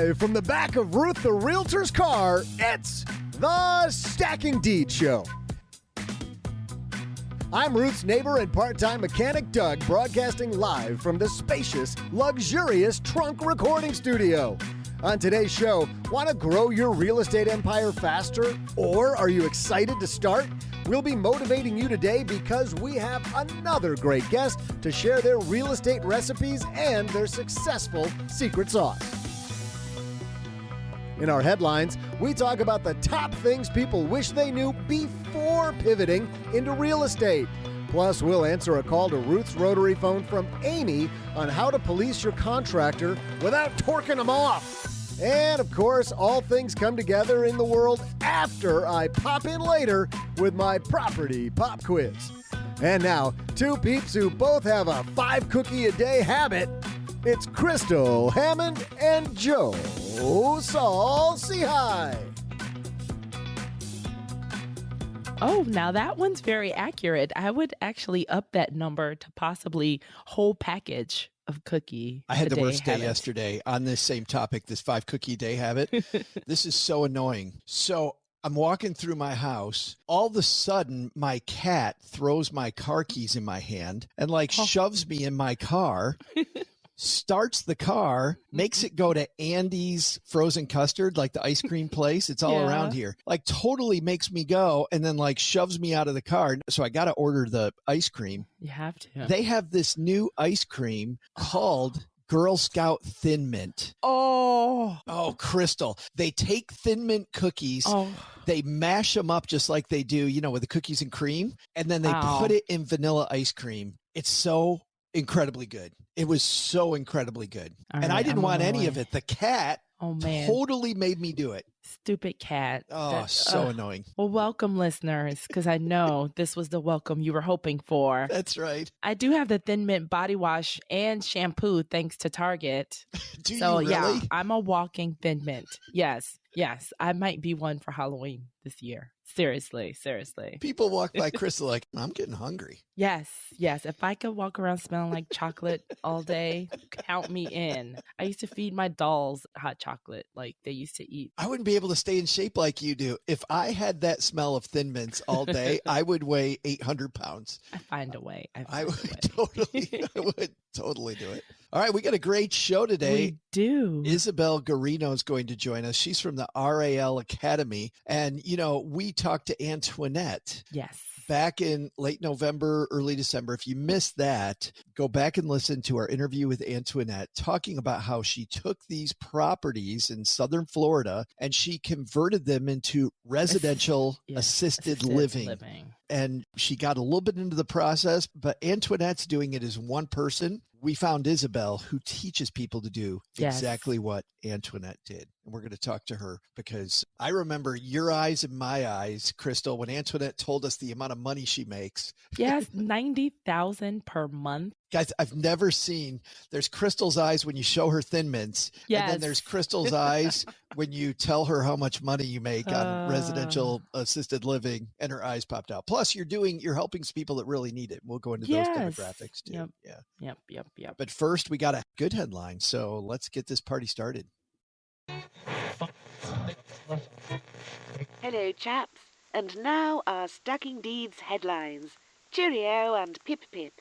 Live from the back of Ruth the Realtor's car, it's the Stacking Deed Show. I'm Ruth's neighbor and part-time mechanic Doug, broadcasting live from the spacious, luxurious trunk recording studio. On today's show, want to grow your real estate empire faster? Or are you excited to start? We'll be motivating you today because we have another great guest to share their real estate recipes and their successful secret sauce. In our headlines, we talk about the top things people wish they knew before pivoting into real estate. Plus, we'll answer a call to Ruth's Rotary phone from Amy on how to police your contractor without torquing them off. And, of course, all things come together in the world after I pop in later with my property pop quiz. And now, two peeps who both have a 5-cookie-a-day habit. It's Crystal Hammond and Joe Saul. Say hi. Oh, now that one's very accurate. I would actually up that number to possibly whole package of cookie. I had the worst day yesterday on this same topic, this 5-cookie-a-day habit. This is so annoying. So I'm walking through my house. All of a sudden, my cat throws my car keys in my hand and shoves me in my car. Starts the car, makes it go to Andy's Frozen Custard, like the ice cream place. It's all around here. Totally makes me go and then shoves me out of the car. So I got to order the ice cream. You have to. They have this new ice cream called Girl Scout Thin Mint. Oh, Crystal. They take Thin Mint cookies. They mash them up just like they do, with the cookies and cream. And then they put it in vanilla ice cream. It's so incredibly good. It was so incredibly good. And I didn't want any of it. The cat totally made me do it. Stupid cat. So annoying. Well, welcome, listeners, because I know this was the welcome you were hoping for. That's right. I do have the Thin Mint body wash and shampoo thanks to Target. Do you really? Yeah, I'm a walking Thin Mint. Yes. I might be one for Halloween this year. Seriously. People walk by Crystal like, I'm getting hungry. Yes. If I could walk around smelling like chocolate all day, count me in. I used to feed my dolls hot chocolate like they used to eat. I wouldn't be able to stay in shape like you do. If I had that smell of Thin Mints all day, I would weigh 800 pounds. I find a way. I would totally do it. All right, we got a great show today. We do. Isabelle Guarino is going to join us. She's from the RAL Academy. And, we talked to Antoinette. Yes. Back in late November, early December. If you missed that, go back and listen to our interview with Antoinette talking about how she took these properties in Southern Florida and she converted them into residential assisted living. And she got a little bit into the process, but Antoinette's doing it as one person. We found Isabelle, who teaches people to do exactly what Antoinette did. And we're going to talk to her because I remember your eyes and my eyes, Crystal, when Antoinette told us the amount of money she makes. Yes, $90,000 per month. Guys, I've never seen, there's Crystal's eyes when you show her Thin Mints. Yes. And then there's Crystal's eyes when you tell her how much money you make on residential assisted living, and her eyes popped out. Plus, you're helping people that really need it. We'll go into those demographics too. Yep. But first, we got a good headline. So let's get this party started. Hello, chaps. And now our Stacking Deeds headlines. Cheerio and pip pip.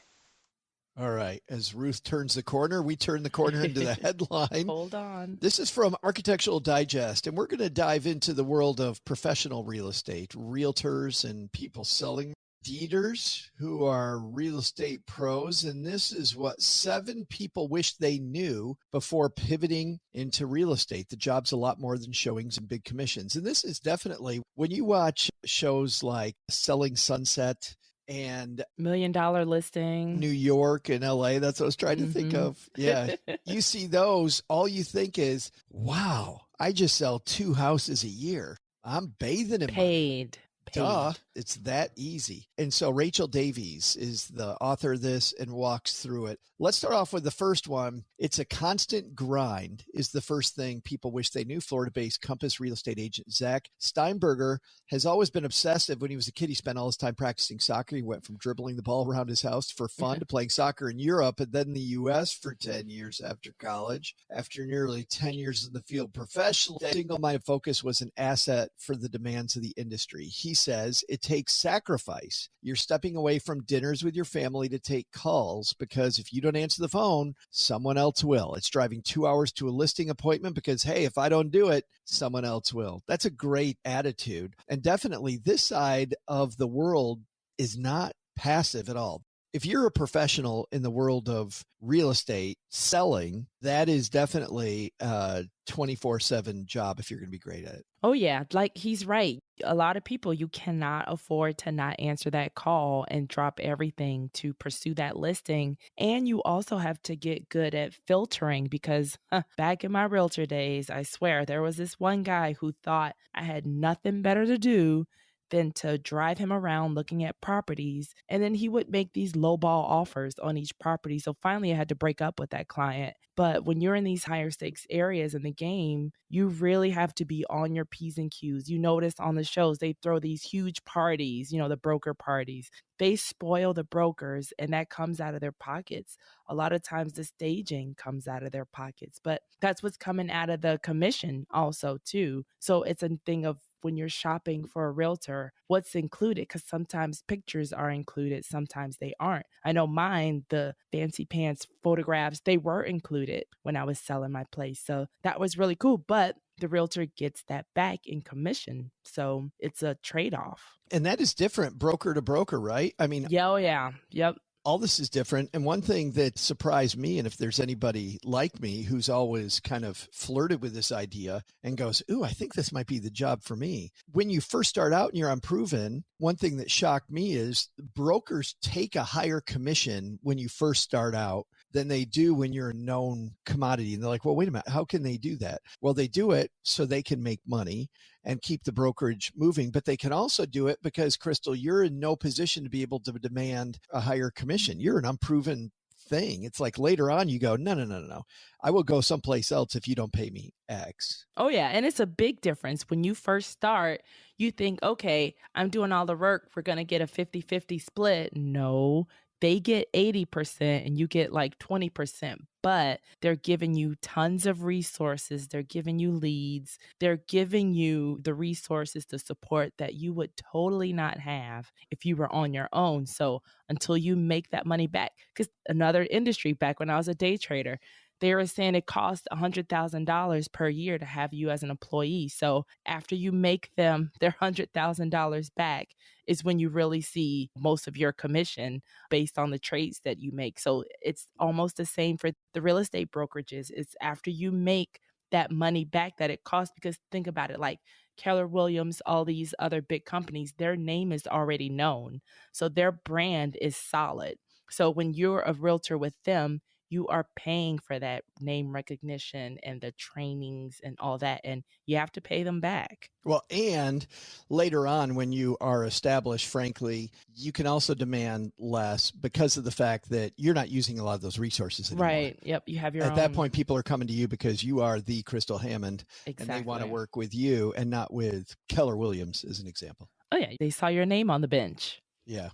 All right. As Ruth turns the corner, we turn the corner into the headline. Hold on. This is from Architectural Digest, and we're going to dive into the world of professional real estate, realtors and people selling, deeders who are real estate pros. And this is what 7 people wish they knew before pivoting into real estate. The job's a lot more than showings and big commissions. And this is definitely, when you watch shows like Selling Sunset and $1 Million Listing, New York and LA, that's what I was trying to think of. Yeah. You see those, all you think is, wow, I just sell 2 houses a year. I'm bathing in paid. Duh. It's that easy. And so Rachel Davies is the author of this and walks through it. Let's start off with the first one. It's a constant grind is the first thing people wish they knew. Florida-based Compass real estate agent Zach Steinberger has always been obsessive. When he was a kid, he spent all his time practicing soccer. He went from dribbling the ball around his house for fun to playing soccer in Europe and then the U.S. for 10 years after college. After nearly 10 years in the field professionally, single-minded focus was an asset for the demands of the industry. He says it takes sacrifice. You're stepping away from dinners with your family to take calls because if you don't answer the phone, someone else will. It's driving 2 hours to a listing appointment because, hey, if I don't do it, someone else will. That's a great attitude. And definitely this side of the world is not passive at all. If you're a professional in the world of real estate selling, that is definitely a 24/7 job if you're going to be great at it. Oh, yeah. Like he's right. A lot of people, you cannot afford to not answer that call and drop everything to pursue that listing. And you also have to get good at filtering because back in my realtor days, I swear there was this one guy who thought I had nothing better to do than to drive him around looking at properties. And then he would make these lowball offers on each property. So finally I had to break up with that client. But when you're in these higher stakes areas in the game, you really have to be on your P's and Q's. You notice on the shows, they throw these huge parties, the broker parties. They spoil the brokers and that comes out of their pockets. A lot of times the staging comes out of their pockets, but that's what's coming out of the commission also too. So it's a thing of when you're shopping for a realtor, what's included? Because sometimes pictures are included, sometimes they aren't. I know mine, the fancy pants photographs, they were included when I was selling my place. So that was really cool. But the realtor gets that back in commission. So it's a trade-off. And that is different broker to broker, right? I mean, yeah, oh yeah. Yep. All this is different. And one thing that surprised me, and if there's anybody like me who's always kind of flirted with this idea and goes, ooh, I think this might be the job for me. When you first start out and you're unproven, one thing that shocked me is brokers take a higher commission when you first start out than they do when you're a known commodity. And they're like, well, wait a minute, how can they do that? Well, they do it so they can make money and keep the brokerage moving, but they can also do it because, Crystal, you're in no position to be able to demand a higher commission. You're an unproven thing. It's like later on you go, no. I will go someplace else if you don't pay me X. Oh, yeah. And it's a big difference. When you first start, you think, okay, I'm doing all the work. We're going to get a 50-50 split. No, they get 80% and you get like 20%, but they're giving you tons of resources. They're giving you leads. They're giving you the resources to support that you would totally not have if you were on your own. So until you make that money back, because another industry back when I was a day trader, they were saying it costs $100,000 per year to have you as an employee. So after you make them their $100,000 back is when you really see most of your commission based on the trades that you make. So it's almost the same for the real estate brokerages. It's after you make that money back that it costs, because think about it, like Keller Williams, all these other big companies, their name is already known. So their brand is solid. So when you're a realtor with them, you are paying for that name recognition and the trainings and all that, and you have to pay them back. Well, and later on when you are established, frankly, you can also demand less because of the fact that you're not using a lot of those resources anymore. Right. Yep. You have your own. At that point, people are coming to you because you are the Crystal Hammond. Exactly. And they want to work with you and not with Keller Williams as an example. Oh, yeah. They saw your name on the bench. Yeah.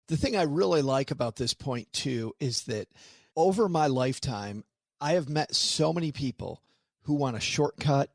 The thing I really like about this point, too, is that over my lifetime, I have met so many people who want a shortcut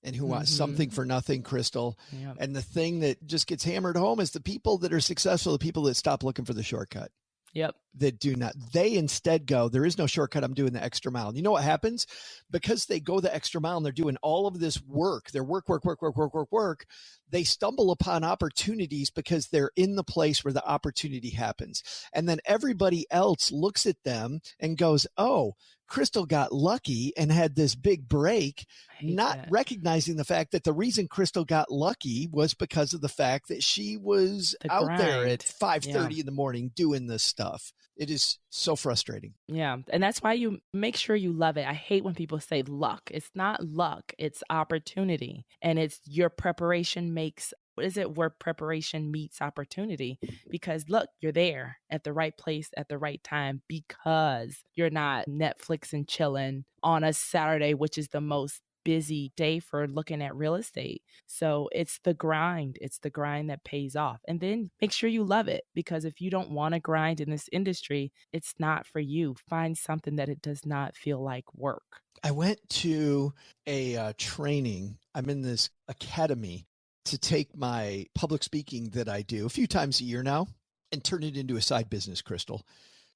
and who want something for nothing, Crystal. Yep. And the thing that just gets hammered home is the people that are successful, the people that stop looking for the shortcut. Yep. That do not. They instead go, there is no shortcut. I'm doing the extra mile. And you know what happens? Because they go the extra mile and they're doing all of this work, their work. They stumble upon opportunities because they're in the place where the opportunity happens. And then everybody else looks at them and goes, oh, Crystal got lucky and had this big break, not recognizing the fact that the reason Crystal got lucky was because of the fact that she was out there at 5:30 in the morning doing this stuff. It is so frustrating. Yeah. And that's why you make sure you love it. I hate when people say luck. It's not luck. It's opportunity. And it's your preparation makes Is it where preparation meets opportunity? Because look, you're there at the right place at the right time because you're not Netflix and chilling on a Saturday, which is the most busy day for looking at real estate. So it's the grind. It's the grind that pays off. And then make sure you love it, because if you don't want to grind in this industry, it's not for you. Find something that it does not feel like work. I went to a training. I'm in this academy to take my public speaking that I do a few times a year now and turn it into a side business, Crystal.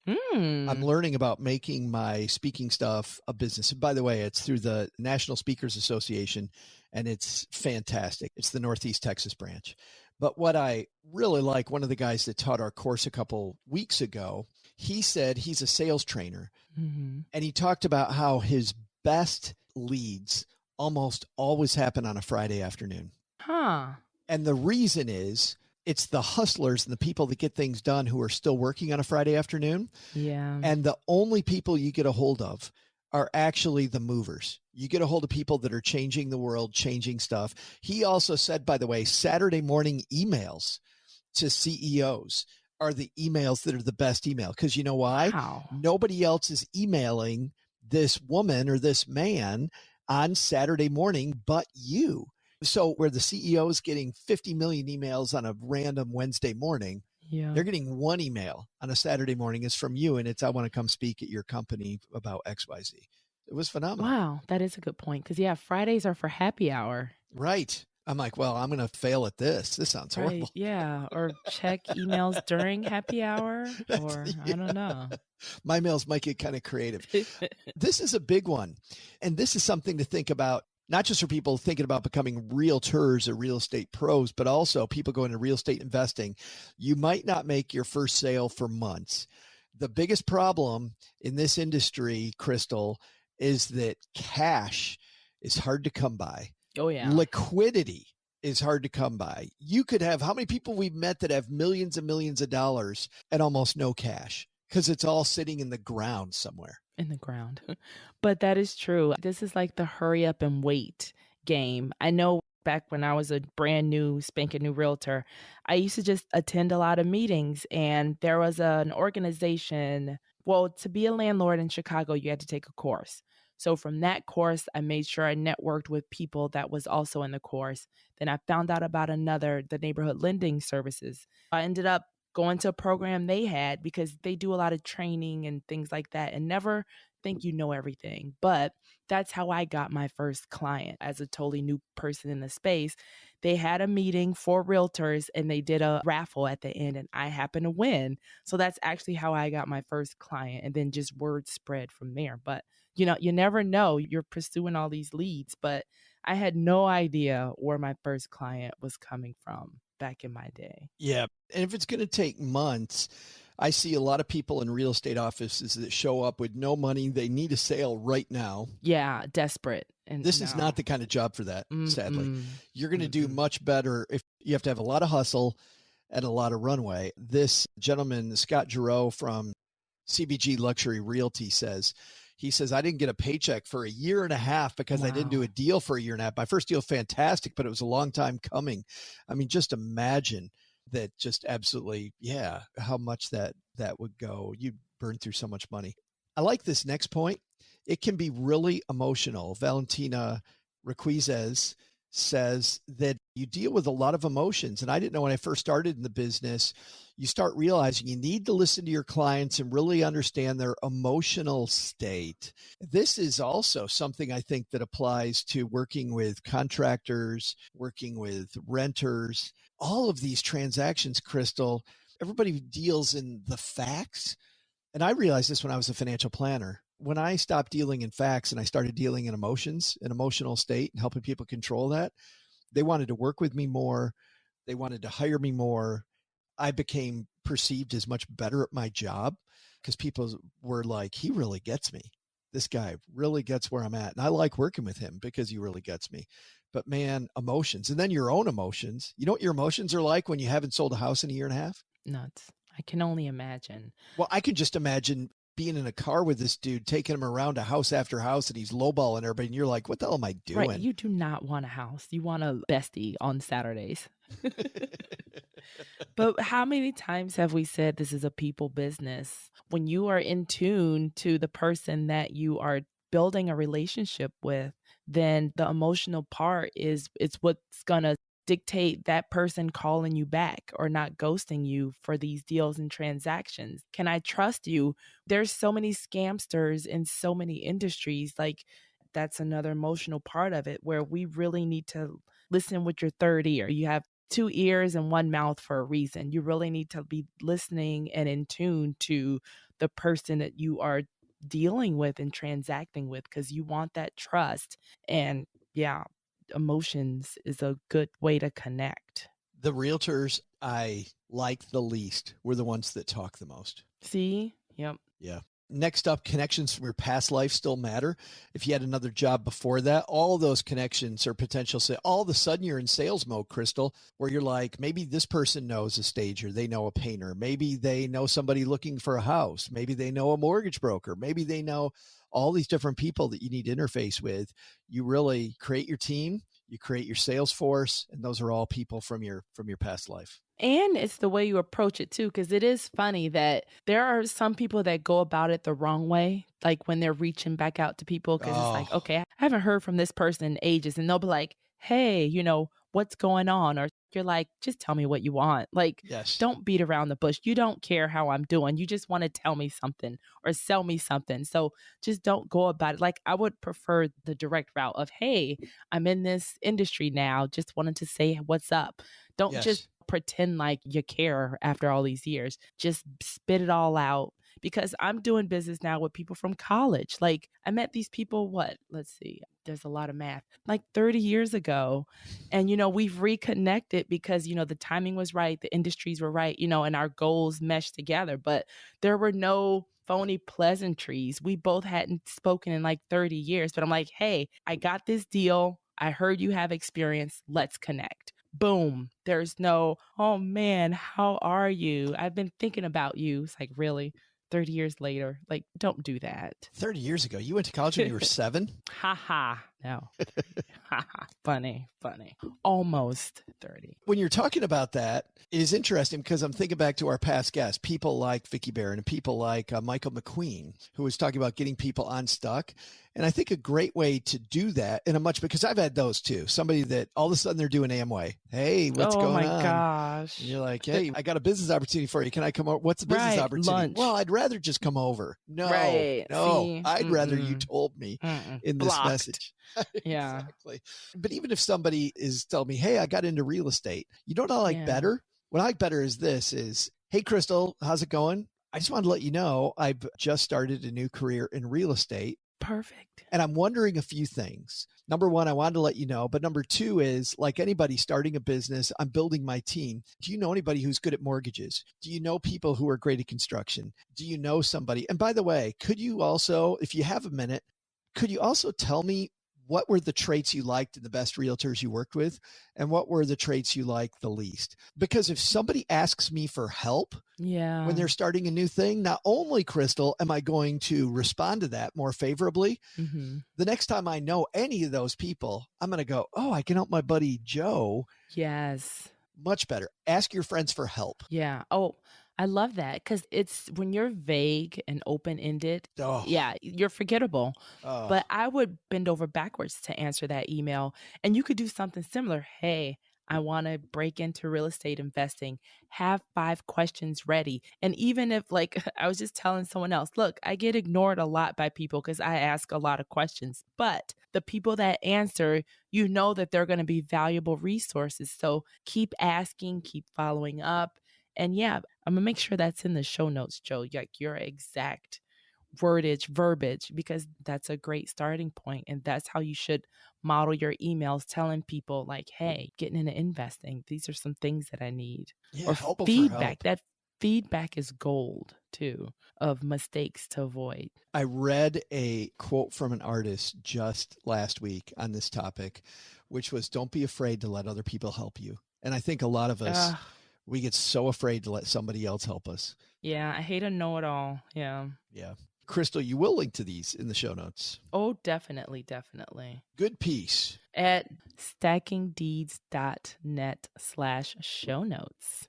I'm learning about making my speaking stuff a business. And by the way, it's through the National Speakers Association, and it's fantastic. It's the Northeast Texas branch. But what I really like, one of the guys that taught our course a couple weeks ago, he said he's a sales trainer. And he talked about how his best leads almost always happen on a Friday afternoon. And the reason is it's the hustlers and the people that get things done who are still working on a Friday afternoon. Yeah. And the only people you get a hold of are actually the movers. You get a hold of people that are changing the world, changing stuff. He also said, by the way, Saturday morning emails to CEOs are the emails that are the best email. Because you know why? Wow. Nobody else is emailing this woman or this man on Saturday morning but you. So where the CEO is getting 50 million emails on a random Wednesday morning, they're getting one email on a Saturday morning is from you. And it's, I want to come speak at your company about XYZ. It was phenomenal. Wow. That is a good point. Because Fridays are for happy hour. Right. I'm like, well, I'm going to fail at this. This sounds horrible. Yeah. Or check emails during happy hour, or I don't know. My mails might get kind of creative. This is a big one. And this is something to think about, not just for people thinking about becoming realtors or real estate pros, but also people going into real estate investing. You might not make your first sale for months. The biggest problem in this industry, Crystal, is that cash is hard to come by. Oh, yeah. Liquidity is hard to come by. You could have, how many people we've met that have millions and millions of dollars and almost no cash because it's all sitting in the ground somewhere. In the ground. But that is true. This is like the hurry up and wait game. I know back when I was a brand new, spanking new realtor, I used to just attend a lot of meetings, and there was an organization. Well, to be a landlord in Chicago, you had to take a course. So from that course, I made sure I networked with people that was also in the course. Then I found out about the neighborhood lending services. I ended up going to a program they had because they do a lot of training and things like that, and never think you know everything. But that's how I got my first client as a totally new person in the space. They had a meeting for realtors and they did a raffle at the end, and I happened to win. So that's actually how I got my first client, and then just word spread from there. But you never know. You're pursuing all these leads, but I had no idea where my first client was coming from back in my day. Yeah. And if it's going to take months, I see a lot of people in real estate offices that show up with no money. They need a sale right now. Yeah. Desperate. And this is not the kind of job for that, sadly. You're going to do much better if you have to have a lot of hustle and a lot of runway. This gentleman, Scott Giroux from CBG Luxury Realty he says, I didn't get a paycheck for a year and a half because I didn't do a deal for a year and a half. My first deal, fantastic, but it was a long time coming. I mean, just imagine that, just absolutely, how much that would go. You'd burn through so much money. I like this next point. It can be really emotional. Valentina Requizes says that you deal with a lot of emotions. And I didn't know when I first started in the business, you start realizing you need to listen to your clients and really understand their emotional state. This is also something I think that applies to working with contractors, working with renters, all of these transactions, Crystal. Everybody deals in the facts. And I realized this when I was a financial planner. When I stopped dealing in facts and I started dealing in emotions, an emotional state, and helping people control that, they wanted to work with me more. They wanted to hire me more. I became perceived as much better at my job because people were like, he really gets me. This guy really gets where I'm at. And I like working with him because he really gets me. But man, emotions, and then your own emotions. You know what your emotions are like when you haven't sold a house in a year and a half? Nuts. I can only imagine. Well, I can just imagine being in a car with this dude, taking him around to house after house, and he's lowballing everybody. And you're like, what the hell am I doing? Right. You do not want a house. You want a bestie on Saturdays. But how many times have we said this is a people business? When you are in tune to the person that you are building a relationship with, then the emotional part is it's what's going to dictate that person calling you back or not ghosting you for these deals and transactions. Can I trust you? There's so many scamsters in so many industries. Like, that's another emotional part of it where we really need to listen with your third ear. You have two ears and one mouth for a reason. You really need to be listening and in tune to the person that you are dealing with and transacting with, because you want that trust. And yeah, emotions is a good way to connect. The realtors I like the least were the ones that talk the most. See? Yep. Yeah. Next up, connections from your past life still matter. If you had another job before that, all those connections are potential. So all of a sudden you're in sales mode, Crystal, where you're like, maybe this person knows a stager. They know a painter. Maybe they know somebody looking for a house. Maybe they know a mortgage broker. Maybe they know all these different people that you need to interface with. You really create your team, you create your sales force, and those are all people from your past life. And it's the way you approach it too, because it is funny that there are some people that go about it the wrong way, like when they're reaching back out to people, because it's like, okay, I haven't heard from this person in ages, and they'll be like, hey, what's going on? Or you're like, just tell me what you want. Like, yes. Don't beat around the bush. You don't care how I'm doing. You just want to tell me something or sell me something. So just don't go about it. Like, I would prefer the direct route of, hey, I'm in this industry now. Just wanted to say what's up. Don't just pretend like you care after all these years. Just spit it all out. Because I'm doing business now with people from college. Like, I met these people, let's see, there's a lot of math, like 30 years ago. And, we've reconnected because, the timing was right. The industries were right, and our goals meshed together. But there were no phony pleasantries. We both hadn't spoken in like 30 years. But I'm like, hey, I got this deal. I heard you have experience. Let's connect. Boom. There's no, oh man, how are you? I've been thinking about you. It's like, really? 30 years later, like, don't do that. 30 years ago, you went to college when you were 7? Ha ha. No. Ha ha. Funny. Almost 30. When you're talking about that, it is interesting because I'm thinking back to our past guests, people like Vicki Barron and people like Michael McQueen, who was talking about getting people unstuck. And I think a great way to do that because I've had those too. Somebody that all of a sudden they're doing Amway. Hey, what's going on? Oh my gosh. And you're like, hey, I got a business opportunity for you. Can I come over? What's the business opportunity? Lunch. Well, I'd rather just come over. No, See? I'd rather you told me in this Blocked. message. Yeah. Exactly. But even if somebody is telling me, hey, I got into real estate, you know what I like better? What I like better is, hey, Crystal, how's it going? I just wanted to let you know, I've just started a new career in real estate. Perfect. And I'm wondering a few things. Number one, I wanted to let you know, but number two is, like anybody starting a business, I'm building my team. Do you know anybody who's good at mortgages? Do you know people who are great at construction? Do you know somebody? And by the way, could you also, if you have a minute, could you also tell me what were the traits you liked in the best realtors you worked with? And what were the traits you liked the least? Because if somebody asks me for help when they're starting a new thing, not only, Crystal, am I going to respond to that more favorably, the next time I know any of those people, I'm going to go, oh, I can help my buddy Joe. Yes. Much better. Ask your friends for help. Yeah. Oh, I love that, because it's when you're vague and open-ended, you're forgettable. But I would bend over backwards to answer that email. And you could do something similar. Hey, I want to break into real estate investing. Have 5 questions ready. And even if, like, I was just telling someone else, look, I get ignored a lot by people because I ask a lot of questions. But the people that answer, that they're going to be valuable resources. So keep asking, keep following up. And I'm going to make sure that's in the show notes, Joe, like your exact verbiage, because that's a great starting point. And that's how you should model your emails, telling people like, hey, getting into investing, these are some things that I need. Yeah, or feedback. That feedback is gold too, of mistakes to avoid. I read a quote from an artist just last week on this topic, which was, don't be afraid to let other people help you. And I think a lot of us, we get so afraid to let somebody else help us. Yeah, I hate a know-it-all. Yeah. Yeah. Crystal, you will link to these in the show notes. Oh, definitely, definitely. Good piece. At stackingdeeds.net/show notes.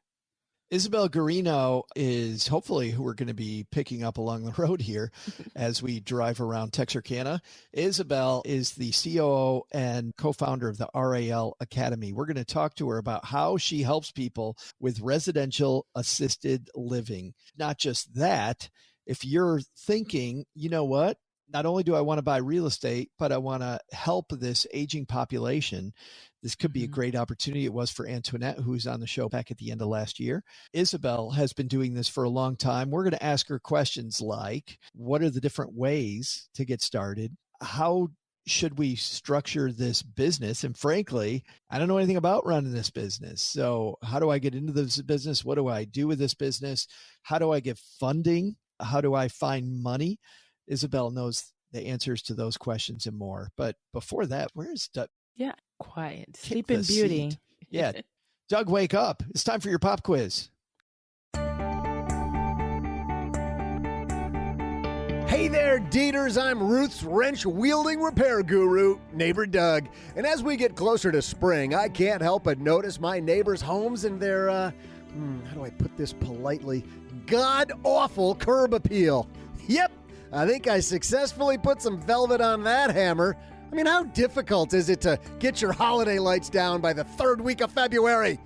Isabelle Guarino is hopefully who we're going to be picking up along the road here as we drive around Texarkana. Isabelle is the COO and co-founder of the RAL Academy. We're going to talk to her about how she helps people with residential assisted living. Not just that, if you're thinking, you know what? Not only do I want to buy real estate, but I want to help this aging population. This could be a great opportunity. It was for Antoinette, who's on the show back at the end of last year. Isabelle has been doing this for a long time. We're going to ask her questions like, what are the different ways to get started? How should we structure this business? And frankly, I don't know anything about running this business. So how do I get into this business? What do I do with this business? How do I get funding? How do I find money? Isabelle knows the answers to those questions and more. But before that, where's Doug? Yeah, quiet. Sleeping Beauty. Seat. Yeah. Doug, wake up. It's time for your pop quiz. Hey there, Dieters. I'm Ruth's wrench-wielding repair guru, Neighbor Doug. And as we get closer to spring, I can't help but notice my neighbors' homes and their, how do I put this politely, god-awful curb appeal. Yep, I think I successfully put some velvet on that hammer. I mean, how difficult is it to get your holiday lights down by the third week of February?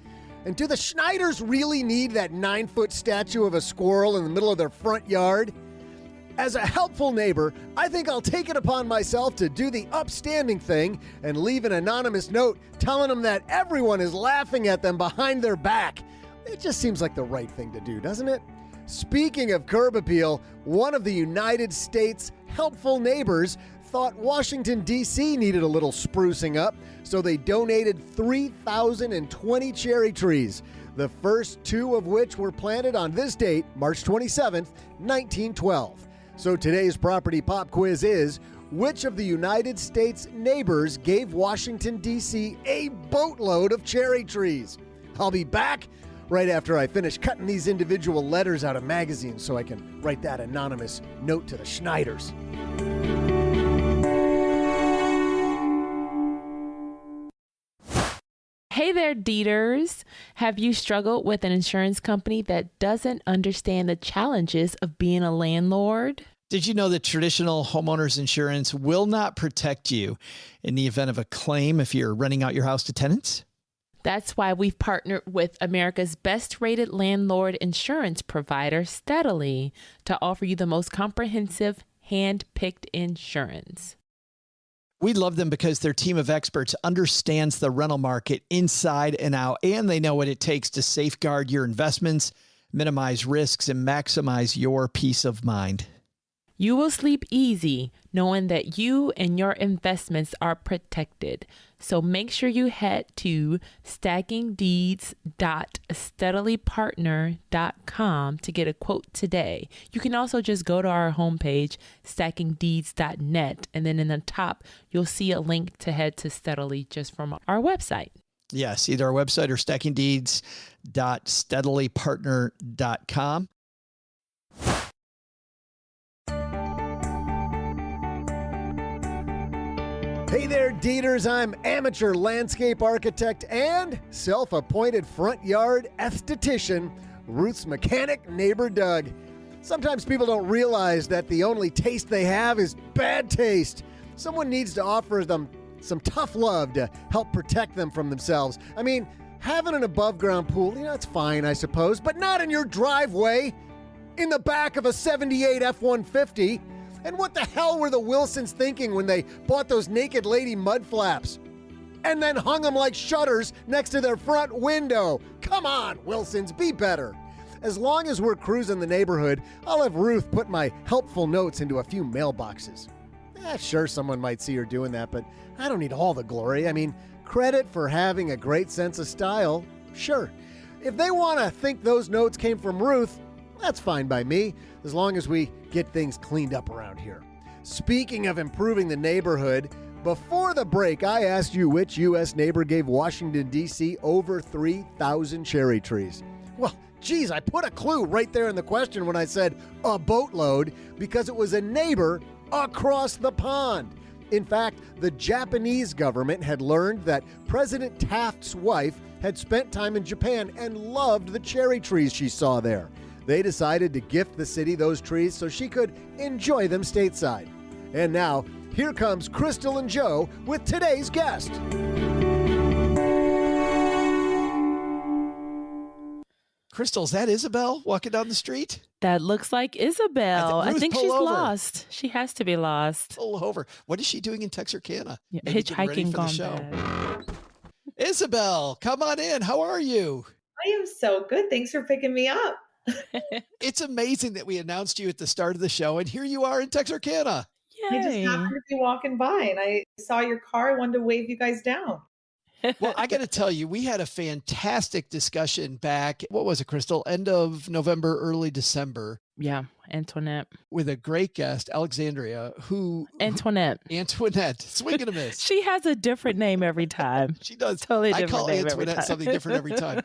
And do the Schneiders really need that 9-foot statue of a squirrel in the middle of their front yard? As a helpful neighbor, I think I'll take it upon myself to do the upstanding thing and leave an anonymous note telling them that everyone is laughing at them behind their back. It just seems like the right thing to do, doesn't it? Speaking of curb appeal, one of the United States' helpful neighbors thought Washington, D.C. needed a little sprucing up, so they donated 3,020 cherry trees, the first 2 of which were planted on this date, March 27th, 1912. So today's property pop quiz is, which of the United States neighbors gave Washington, D.C. a boatload of cherry trees? I'll be back right after I finish cutting these individual letters out of magazines so I can write that anonymous note to the Schneiders. Hey there, Dieters. Have you struggled with an insurance company that doesn't understand the challenges of being a landlord? Did you know that traditional homeowners insurance will not protect you in the event of a claim if you're renting out your house to tenants? That's why we've partnered with America's best-rated landlord insurance provider, Steadily, to offer you the most comprehensive, hand-picked insurance. We love them because their team of experts understands the rental market inside and out, and they know what it takes to safeguard your investments, minimize risks, and maximize your peace of mind. You will sleep easy knowing that you and your investments are protected. So make sure you head to stackingdeeds.steadilypartner.com to get a quote today. You can also just go to our homepage, stackingdeeds.net, and then in the top, you'll see a link to head to Steadily just from our website. Yes, either our website or stackingdeeds.steadilypartner.com. Hey there, Dieters. I'm amateur landscape architect and self-appointed front yard esthetician, Ruth's mechanic, Neighbor Doug. Sometimes people don't realize that the only taste they have is bad taste. Someone needs to offer them some tough love to help protect them from themselves. I mean, having an above-ground pool, it's fine, I suppose, but not in your driveway, in the back of a 78 F-150. And what the hell were the Wilsons thinking when they bought those naked lady mud flaps? And then hung them like shutters next to their front window. Come on, Wilsons, be better. As long as we're cruising the neighborhood, I'll have Ruth put my helpful notes into a few mailboxes. Sure, someone might see her doing that, but I don't need all the glory. I mean, credit for having a great sense of style, sure. If they want to think those notes came from Ruth, that's fine by me, as long as we get things cleaned up around here. Speaking of improving the neighborhood, before the break, I asked you which U.S. neighbor gave Washington, D.C. over 3,000 cherry trees. Well, Geez, I put a clue right there in the question when I said a boatload because it was a neighbor across the pond. In fact, the Japanese government had learned that President Taft's wife had spent time in Japan and loved the cherry trees she saw there. They decided to gift the city those trees so she could enjoy them stateside. And now, here comes Crystal and Joe with today's guest. Crystal, is that Isabelle walking down the street? That looks like Isabelle. I think she's over. lost. She has to be lost. Pull over. What is she doing in Texarkana? Yeah, Maybe getting ready hitchhiking for the gone show. bad. Isabelle, come on in. How are you? I am so good. Thanks for picking me up. It's amazing that we announced you at the start of the show, and here you are in Texarkana. I just Yay. happened to be walking by and I saw your car. I wanted to wave you guys down. Well, I got to tell you, we had a fantastic discussion back, what was it, Crystal? End of November, early December, Yeah, Antoinette. with a great guest, Alexandria, Antoinette. Antoinette, swing and a miss. She has a different name every time. She does. Totally I different call name every Antoinette time. something different every time.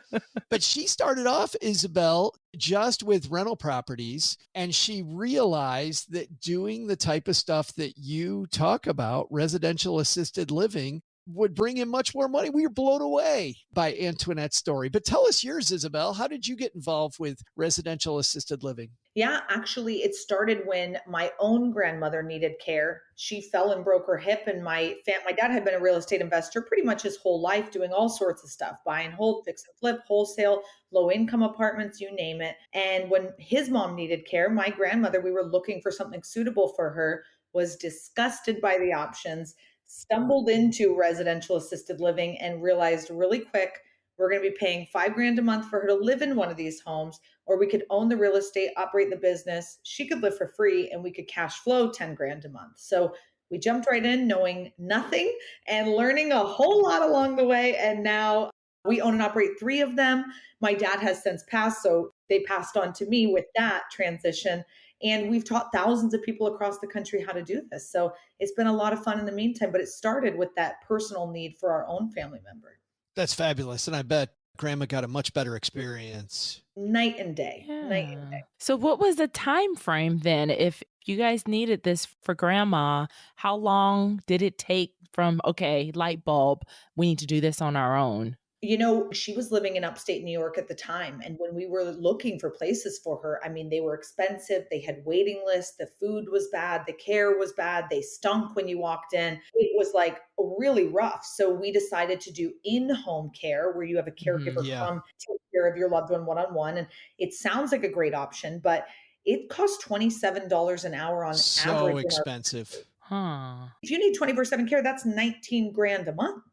But she started off, Isabelle, just with rental properties, and she realized that doing the type of stuff that you talk about, residential assisted living, would bring in much more money. We were blown away by Antoinette's story. But tell us yours, Isabelle. How did you get involved with residential assisted living? Yeah, actually, it started when my own grandmother needed care. She fell and broke her hip, and my dad had been a real estate investor pretty much his whole life, doing all sorts of stuff, buy and hold, fix and flip, wholesale, low income apartments, you name it. And when his mom needed care, my grandmother, we were looking for something suitable for her, was disgusted by the options, stumbled into residential assisted living and realized really quick, we're going to be paying $5,000 a month for her to live in one of these homes, or we could own the real estate, operate the business. She could live for free and we could cash flow $10,000 a month. So we jumped right in knowing nothing and learning a whole lot along the way. And now we own and operate 3 of them. My dad has since passed, so they passed on to me with that transition. And we've taught thousands of people across the country how to do this. So it's been a lot of fun in the meantime, but it started with that personal need for our own family member. That's fabulous. And I bet Grandma got a much better experience. Night and day. Yeah. Night and day. So what was the time frame then? If you guys needed this for grandma, how long did it take from, okay, light bulb, we need to do this on our own? You know, she was living in upstate New York at the time. And when we were looking for places for her, I mean, they were expensive. They had waiting lists. The food was bad. The care was bad. They stunk when you walked in. It was like really rough. So we decided to do in-home care where you have a caregiver come take care of your loved one one-on-one. And it sounds like a great option, but it costs $27 an hour on average. So expensive. If you need 24/7 care, that's $19,000 a month.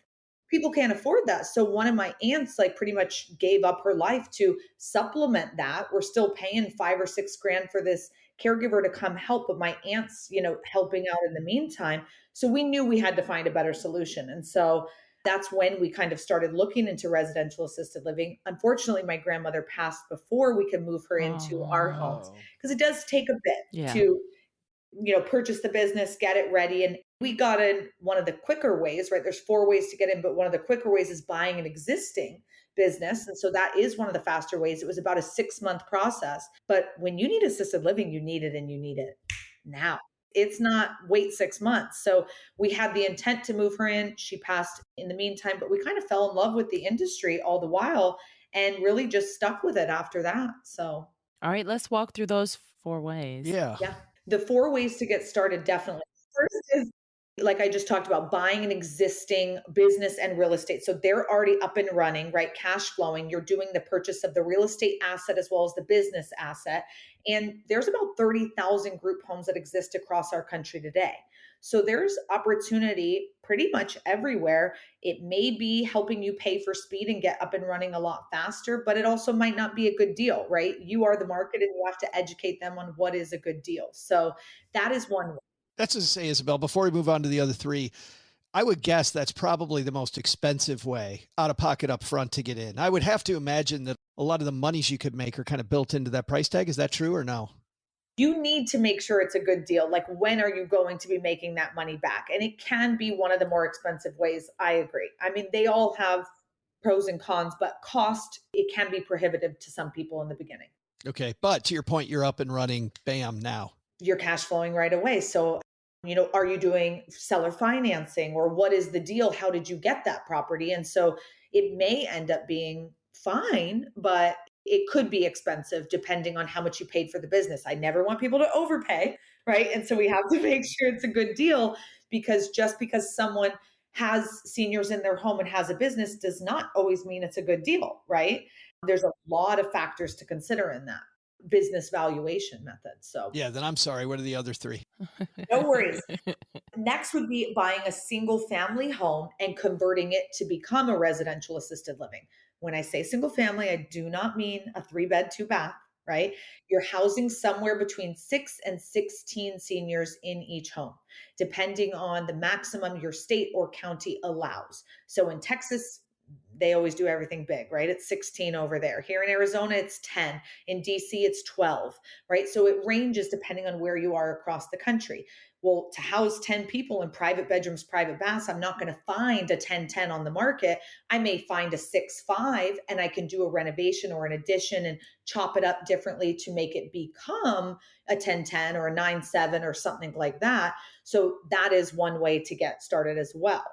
People can't afford that. So one of my aunts like pretty much gave up her life to supplement that. We're still paying $5 or $6,000 for this caregiver to come help, but my aunt's, helping out in the meantime. So we knew we had to find a better solution. And so that's when we kind of started looking into residential assisted living. Unfortunately, my grandmother passed before we could move her into our homes because it does take a bit to purchase the business, get it ready. And we got in one of the quicker ways, right? There's 4 ways to get in, but one of the quicker ways is buying an existing business. And so that is one of the faster ways. It was about a 6-month process. But when you need assisted living, you need it and you need it now. It's not wait 6 months. So we had the intent to move her in. She passed in the meantime, but we kind of fell in love with the industry all the while and really just stuck with it after that. So. All right, let's walk through those 4 ways. Yeah. The 4 ways to get started, definitely. First is, like I just talked about, buying an existing business and real estate. So they're already up and running, right? Cash flowing. You're doing the purchase of the real estate asset as well as the business asset. And there's about 30,000 group homes that exist across our country today. So there's opportunity pretty much everywhere. It may be helping you pay for speed and get up and running a lot faster, but it also might not be a good deal, right? You are the market and you have to educate them on what is a good deal. So that is one way. That's to say, Isabelle, before we move on to the other 3, I would guess that's probably the most expensive way out of pocket up front to get in. I would have to imagine that a lot of the monies you could make are kind of built into that price tag. Is that true or no? You need to make sure it's a good deal. Like, when are you going to be making that money back? And it can be one of the more expensive ways. I agree. I mean, they all have pros and cons, but cost, it can be prohibitive to some people in the beginning. Okay. But to your point, you're up and running, bam, now. You're cash flowing right away. So, are you doing seller financing, or what is the deal? How did you get that property? And so it may end up being fine, but it could be expensive depending on how much you paid for the business. I never want people to overpay, right? And so we have to make sure it's a good deal, because just because someone has seniors in their home and has a business does not always mean it's a good deal, right? There's a lot of factors to consider in that business valuation method. So Yeah, then I'm sorry. What are the other three? no worries. Next would be buying a single family home and converting it to become a residential assisted living. When I say single family, I do not mean a 3-bed, 2-bath, right? You're housing somewhere between 6 and 16 seniors in each home, depending on the maximum your state or county allows. So in Texas, they always do everything big, right? It's 16 over there. Here in Arizona, it's 10. In DC, it's 12, right? So it ranges depending on where you are across the country. Well, to house 10 people in private bedrooms, private baths, I'm not going to find a 10-10 on the market. I may find a 6-5, and I can do a renovation or an addition and chop it up differently to make it become a 10-10 or a 9-7 or something like that. So that is one way to get started as well.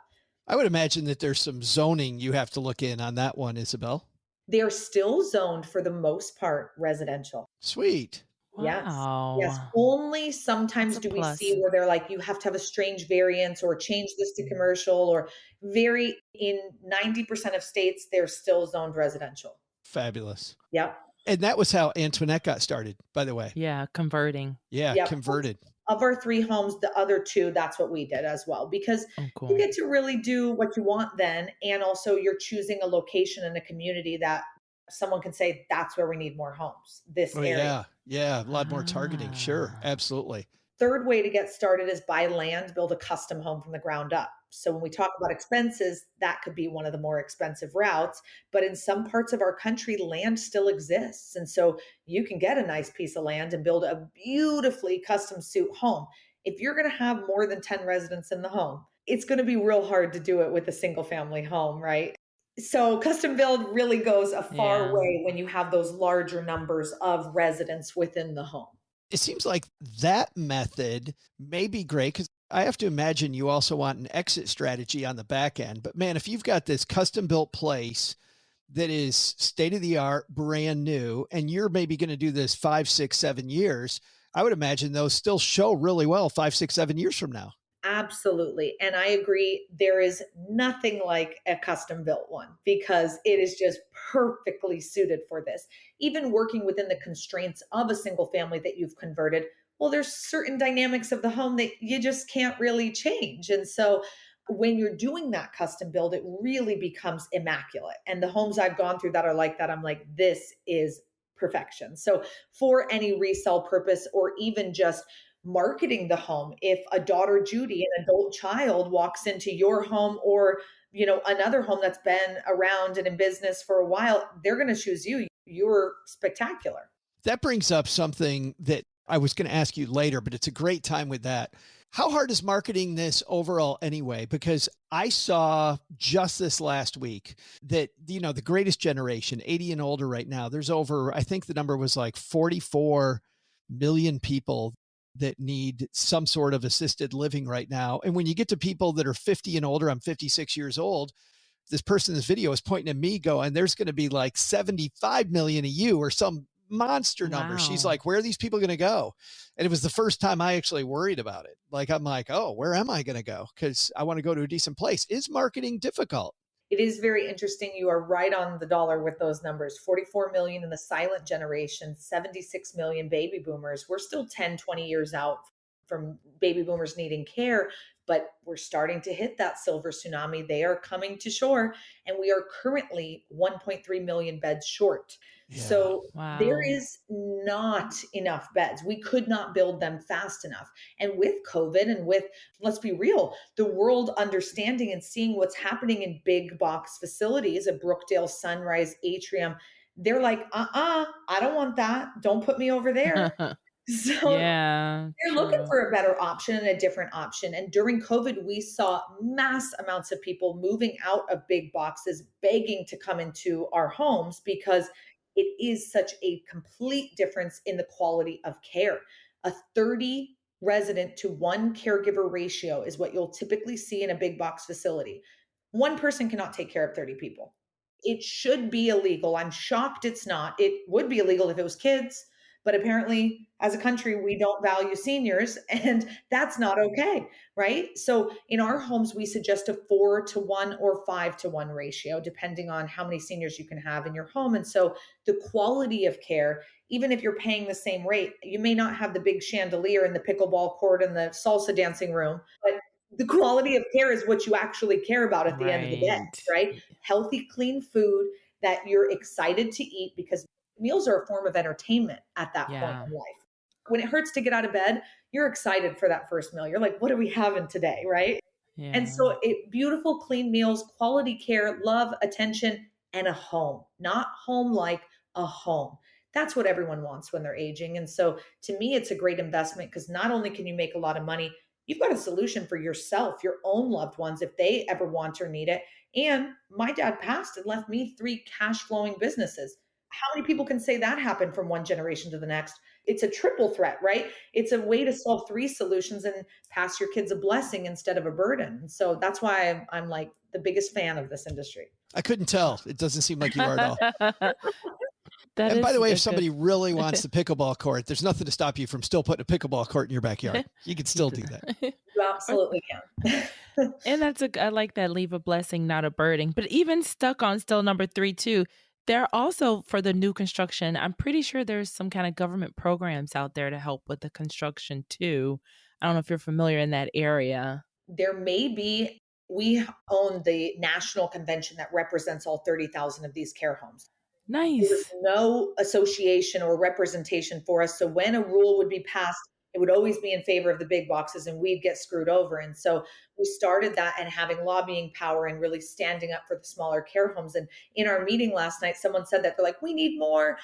I would imagine that there's some zoning you have to look in on that one, Isabelle. They're still zoned for the most part residential. Sweet. Wow. Yes. Only sometimes That's a do we plus. see where they're like, you have to have a strange variance or change this to commercial, or in 90% of states, they're still zoned residential. Fabulous. Yep. And that was how Antoinette got started, by the way. Yeah, converting. Yeah, Yep. converted. Of our 3 homes, the other 2, that's what we did as well, because Oh, you cool. get to really do what you want then. And also you're choosing a location in a community that someone can say, that's where we need more homes, this Oh, area. yeah. Yeah. A lot more targeting. Sure. Ah. Absolutely. Third way to get started is buy land, build a custom home from the ground up. So when we talk about expenses, that could be one of the more expensive routes. But in some parts of our country, land still exists. And so you can get a nice piece of land and build a beautifully custom suit home. If you're going to have more than 10 residents in the home, it's going to be real hard to do it with a single family home, right? So custom build really goes a far Yeah. way when you have those larger numbers of residents within the home. It seems like that method may be great because I have to imagine you also want an exit strategy on the back end. But man, if you've got this custom built place that is state of the art, brand new, and you're maybe going to do this 5, 6, 7 years, I would imagine those still show really well 5, 6, 7 years from now. Absolutely. And I agree. There is nothing like a custom built one because it is just perfectly suited for this. Even working within the constraints of a single family that you've converted, well, there's certain dynamics of the home that you just can't really change. And so when you're doing that custom build, it really becomes immaculate. And the homes I've gone through that are like that, I'm like, this is perfection. So for any resale purpose or even just marketing the home, if a daughter Judy, an adult child, walks into your home or another home that's been around and in business for a while, they're going to choose you. You're spectacular. That brings up something that I was going to ask you later, but it's a great time with that. How hard is marketing this overall anyway? Because I saw just this last week that, the greatest generation, 80 and older right now, there's over, I think the number was like 44 million people that need some sort of assisted living right now. And when you get to people that are 50 and older, I'm 56 years old. This person in this video is pointing at me going, there's going to be like 75 million of you or some monster number. She's Wow. like, where are these people going to go? And it was the first time I actually worried about it. Like, I'm like, oh, where am I going to go? Because I want to go to a decent place. Is marketing difficult? It is very interesting. You are right on the dollar with those numbers. 44 million in the silent generation, 76 million baby boomers. We're still 10, 20 years out from baby boomers needing care, but we're starting to hit that silver tsunami. They are coming to shore, and we are currently 1.3 million beds short. Yeah. So there Wow. is not enough beds. We could not build them fast enough. And with COVID and with, let's be real, the world understanding and seeing what's happening in big box facilities, a Brookdale, Sunrise, Atrium, they're like, I don't want that. Don't put me over there. So Yeah, they're looking true. for a better option and a different option. And during COVID, we saw mass amounts of people moving out of big boxes, begging to come into our homes because it is such a complete difference in the quality of care. A 30 resident to one caregiver ratio is what you'll typically see in a big box facility. One person cannot take care of 30 people. It should be illegal. I'm shocked it's not. It would be illegal if it was kids, but apparently, as a country, we don't value seniors, and that's not okay, right? So, in our homes, we suggest a 4-to-1 or 5-to-1 ratio, depending on how many seniors you can have in your home. And so, the quality of care, even if you're paying the same rate, you may not have the big chandelier and the pickleball court and the salsa dancing room, but the quality of care is what you actually care about at the end of the day, Right. right? Healthy, clean food that you're excited to eat, because meals are a form of entertainment at that point Yeah. in life. When it hurts to get out of bed, you're excited for that first meal. You're like, what are we having today? Right. And Yeah. so, beautiful, clean meals, quality care, love, attention, and a home, not home like a home. That's what everyone wants when they're aging. And so, to me, it's a great investment because not only can you make a lot of money, you've got a solution for yourself, your own loved ones, if they ever want or need it. And my dad passed and left me 3 cash flowing businesses. How many people can say that happened from one generation to the next? It's a triple threat, right? It's a way to solve 3 solutions and pass your kids a blessing instead of a burden. And so that's why I'm like the biggest fan of this industry. I couldn't tell. It doesn't seem like you are at all. That And by is the way, a if somebody good really wants the pickleball court, there's nothing to stop you from still putting a pickleball court in your backyard. You can still do that. You absolutely can. And I like that, leave a blessing, not a burden. But even stuck on still number 3 too, there are also for the new construction, I'm pretty sure there's some kind of government programs out there to help with the construction too. I don't know if you're familiar in that area. There may be, we own the national convention that represents all 30,000 of these care homes. There was Nice. no association or representation for us. So when a rule would be passed, it would always be in favor of the big boxes and we'd get screwed over. And so we started that and having lobbying power and really standing up for the smaller care homes. And in our meeting last night, someone said that they're like, we need more,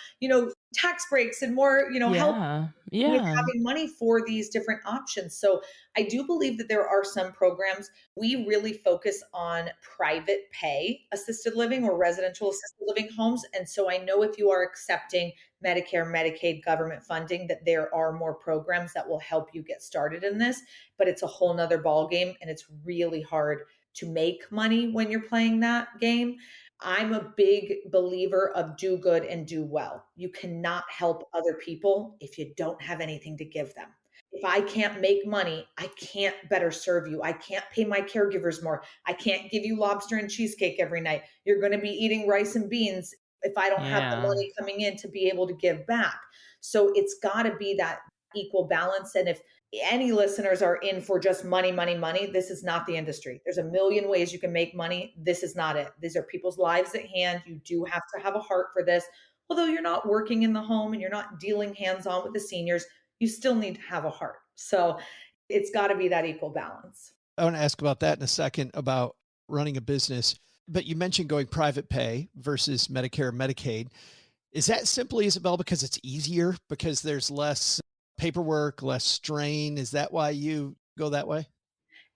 tax breaks and more, help Yeah. with Yeah. having money for these different options. So I do believe that there are some programs. We really focus on private pay assisted living or residential assisted living homes. And so I know if you are accepting Medicare, Medicaid government funding, that there are more programs that will help you get started in this, but it's a whole nother ball game and it's really hard to make money when you're playing that game. I'm a big believer of do good and do well. You cannot help other people if you don't have anything to give them. If I can't make money, I can't better serve you. I can't pay my caregivers more. I can't give you lobster and cheesecake every night. You're going to be eating rice and beans if I don't have the Yeah. money coming in to be able to give back. So it's got to be that equal balance. And if any listeners are in for just money, money, money, this is not the industry. There's a million ways you can make money. This is not it. These are people's lives at hand. You do have to have a heart for this. Although you're not working in the home and you're not dealing hands on with the seniors, you still need to have a heart. So it's got to be that equal balance. I want to ask about that in a second about running a business, but you mentioned going private pay versus Medicare and Medicaid. Is that simply, Isabelle, because it's easier, because there's less paperwork, less strain? Is that why you go that way?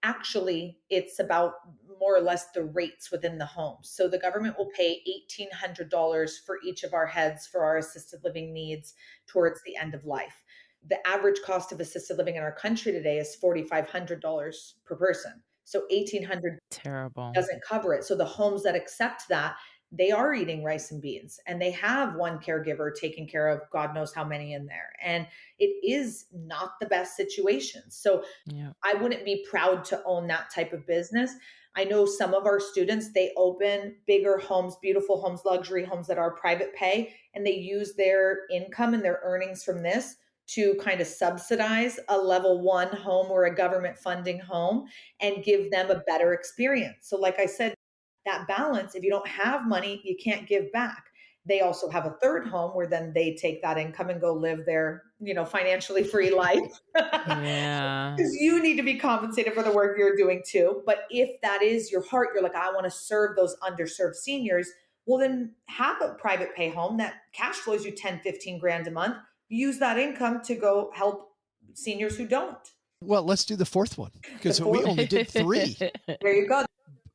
Actually, it's about more or less the rates within the home. So the government will pay $1,800 for each of our heads for our assisted living needs towards the end of life. The average cost of assisted living in our country today is $4,500 per person. So 1,800 Terrible. doesn't cover it. So the homes that accept that, they are eating rice and beans and they have one caregiver taking care of God knows how many in there. And it is not the best situation. So Yeah. I wouldn't be proud to own that type of business. I know some of our students, they open bigger homes, beautiful homes, luxury homes that are private pay, and they use their income and their earnings from this to kind of subsidize a level 1 home or a government funding home and give them a better experience. So like I said, that balance, if you don't have money, you can't give back. They also have a third home where then they take that income and go live their, financially free life. Yeah. Because you need to be compensated for the work you're doing too. But if that is your heart, you're like, I want to serve those underserved seniors. Well, then have a private pay home that cash flows you 10, 15 grand a month. use that income to go help seniors who don't. Well, let's do the fourth one The because we fourth, only did three. there you go.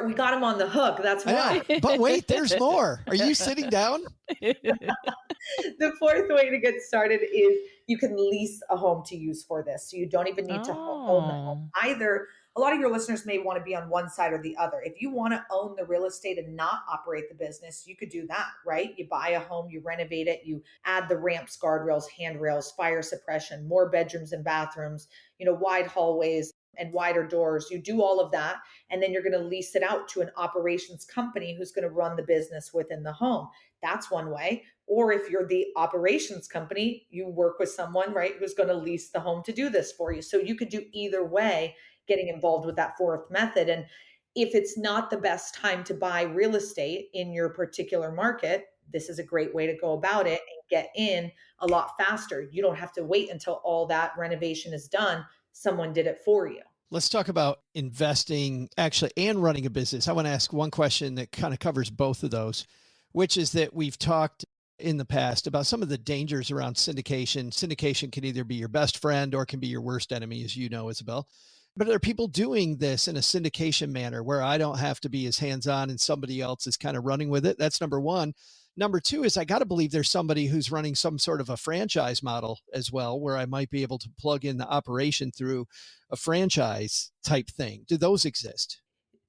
We got him on the hook. That's I know. why. But wait, there's more. Are you sitting down? The fourth way to get started is you can lease a home to use for this. So you don't even need to own the home. Oh. Either a lot of your listeners may want to be on one side or the other. If you want to own the real estate and not operate the business, you could do that, right? You buy a home, you renovate it, you add the ramps, guardrails, handrails, fire suppression, more bedrooms and bathrooms, wide hallways and wider doors. You do all of that, and then you're going to lease it out to an operations company who's going to run the business within the home. That's one way. Or if you're the operations company, you work with someone, right, who's going to lease the home to do this for you. So you could do either way, getting involved with that fourth method. And if it's not the best time to buy real estate in your particular market, this is a great way to go about it and get in a lot faster. You don't have to wait until all that renovation is done. Someone did it for you. Let's talk about investing actually and running a business. I want to ask one question that kind of covers both of those, which is that we've talked in the past about some of the dangers around syndication. Syndication can either be your best friend or can be your worst enemy, as you know, Isabelle. But there are people doing this in a syndication manner where I don't have to be as hands-on and somebody else is kind of running with it. That's number one. Number two is I got to believe there's somebody who's running some sort of a franchise model as well, where I might be able to plug in the operation through a franchise type thing. Do those exist?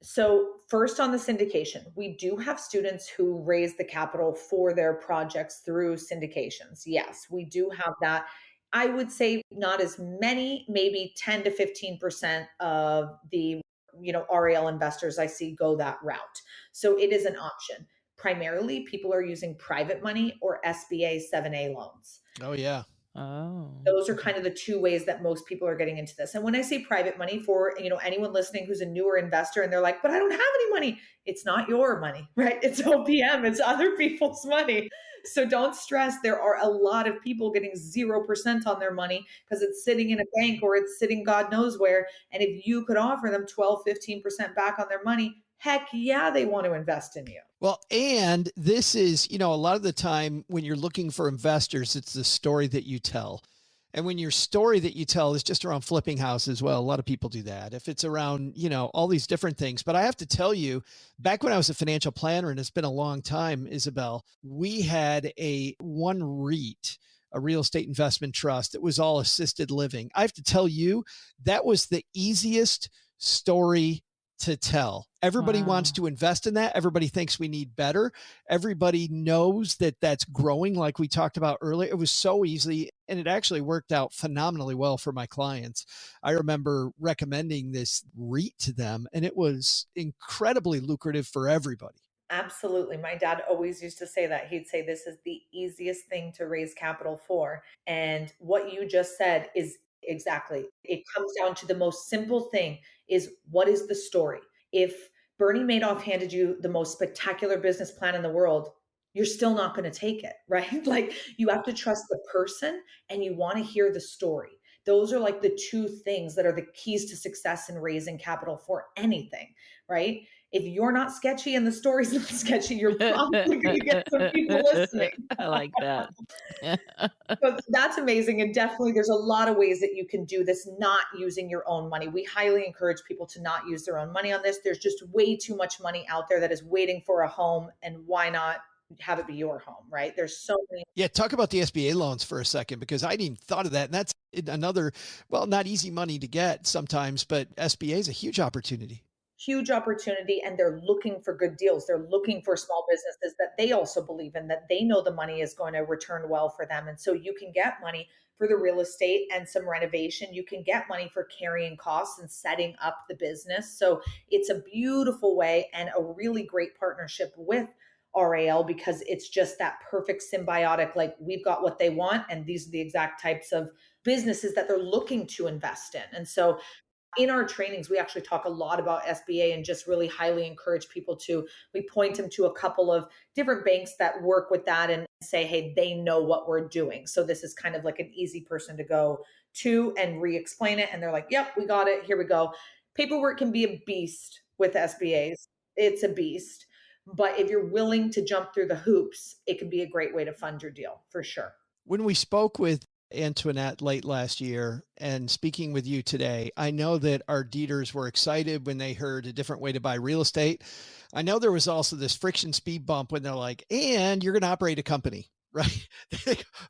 So, first on the syndication, we do have students who raise the capital for their projects through syndications. Yes, we do have that. I would say not as many, maybe 10 to 15% of the RAL investors I see go that route. So it is an option. Primarily, people are using private money or SBA 7A loans. Oh, yeah. Oh. Those are kind of the two ways that most people are getting into this. And when I say private money, for anyone listening who's a newer investor and they're like, but I don't have any money, it's not your money, right? It's OPM, it's other people's money. So don't stress. There are a lot of people getting 0% on their money because it's sitting in a bank or it's sitting God knows where. And if you could offer them 12, 15% back on their money, heck yeah, they want to invest in you. Well, and this is, a lot of the time when you're looking for investors, it's the story that you tell. And when your story that you tell is just around flipping houses, well, a lot of people do that. If it's around, all these different things. But I have to tell you, back when I was a financial planner, and it's been a long time, Isabelle, we had one REIT, a real estate investment trust that was all assisted living. I have to tell you, that was the easiest story to tell. Everybody wants to invest in that. Everybody thinks we need better. Everybody knows that that's growing, like we talked about earlier. It was so easy, and it actually worked out phenomenally well for my clients. I remember recommending this REIT to them, and it was incredibly lucrative for everybody. Absolutely. My dad always used to say that. He'd say, this is the easiest thing to raise capital for. And what you just said is exactly, it comes down to the most simple thing is, what is the story? If Bernie Madoff handed you the most spectacular business plan in the world, you're still not going to take it, right? Like, you have to trust the person and you want to hear the story. Those are like the two things that are the keys to success in raising capital for anything, right? If you're not sketchy and the story's not sketchy, you're probably going to get some people listening. I like that. But that's amazing. And definitely there's a lot of ways that you can do this not using your own money. We highly encourage people to not use their own money on this. There's just way too much money out there that is waiting for a home. And why not have it be your home, right? There's so many. Yeah. Talk about the SBA loans for a second, because I hadn't even thought of that. And that's another, well, not easy money to get sometimes, but SBA is a huge opportunity. Huge opportunity, and they're looking for good deals. They're looking for small businesses that they also believe in, that they know the money is going to return well for them. And so you can get money for the real estate and some renovation. You can get money for carrying costs and setting up the business. So it's a beautiful way and a really great partnership with RAL, because it's just that perfect symbiotic, like, we've got what they want and these are the exact types of businesses that they're looking to invest in. And so in our trainings, we actually talk a lot about SBA and just really highly encourage people we point them to a couple of different banks that work with that and say, hey, they know what we're doing. So this is kind of like an easy person to go to and re-explain it. And they're like, yep, we got it. Here we go. Paperwork can be a beast with SBAs. It's a beast. But if you're willing to jump through the hoops, it can be a great way to fund your deal for sure. When we spoke with Antoinette late last year and speaking with you today, I know that our deeders were excited when they heard a different way to buy real estate. I know there was also this friction speed bump when they're like, and you're going to operate a company, right?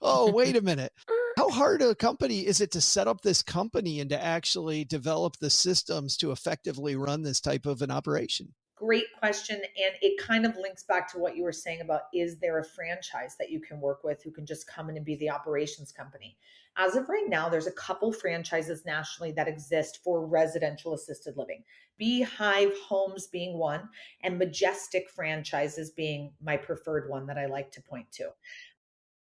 Oh, wait a minute. How hard a company is it to set up this company and to actually develop the systems to effectively run this type of an operation? Great question. And it kind of links back to what you were saying about, is there a franchise that you can work with who can just come in and be the operations company? As of right now, there's a couple franchises nationally that exist for residential assisted living. Beehive Homes being one, and Majestic Franchises being my preferred one that I like to point to.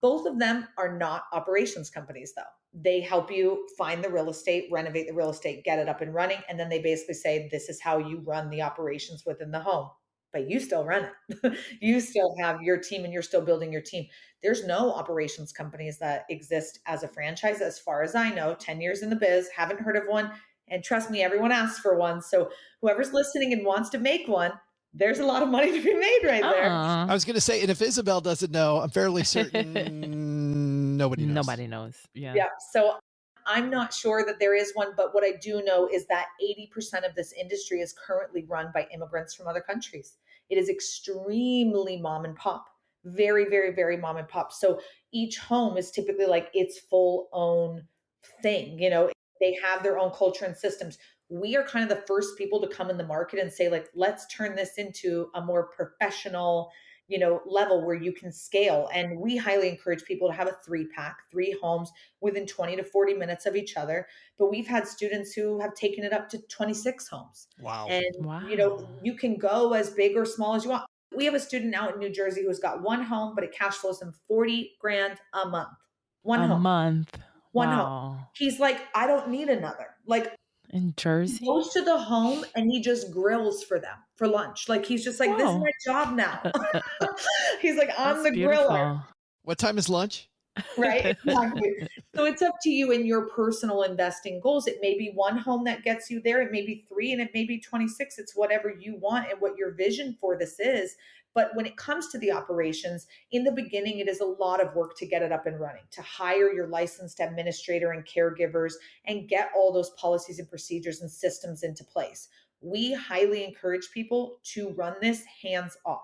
Both of them are not operations companies, though. They help you find the real estate, renovate the real estate, get it up and running. And then they basically say, this is how you run the operations within the home. But you still run it. You still have your team and you're still building your team. There's no operations companies that exist as a franchise, as far as I know. 10 years in the biz, haven't heard of one. And trust me, everyone asks for one. So whoever's listening and wants to make one, there's a lot of money to be made right there. I was going to say, and if Isabelle doesn't know, I'm fairly certain nobody knows. Nobody knows. Yeah. Yeah. So I'm not sure that there is one, but what I do know is that 80% of this industry is currently run by immigrants from other countries. It is extremely mom and pop, very, very, very mom and pop. So each home is typically like its full own thing. You know, they have their own culture and systems. We are kind of the first people to come in the market and say, like, let's turn this into a more professional, level where you can scale. And we highly encourage people to have a 3-pack, 3 homes within 20 to 40 minutes of each other. But we've had students who have taken it up to 26 homes. Wow. And, Wow. you can go as big or small as you want. We have a student out in New Jersey who's got one home, but it cash flows him 40 grand a month. One A home. month. One home. Wow. He's like, I don't need another. Like, In he Jersey? goes to the home and he just grills for them for lunch. Like, he's just like, this is Wow. my job now. He's like, I'm That's the griller, beautiful. What time is lunch? right? Exactly. So it's up to you and your personal investing goals. It may be one home that gets you there. It may be 3 and it may be 26. It's whatever you want and what your vision for this is. But when it comes to the operations, in the beginning, it is a lot of work to get it up and running, to hire your licensed administrator and caregivers and get all those policies and procedures and systems into place. We highly encourage people to run this hands off.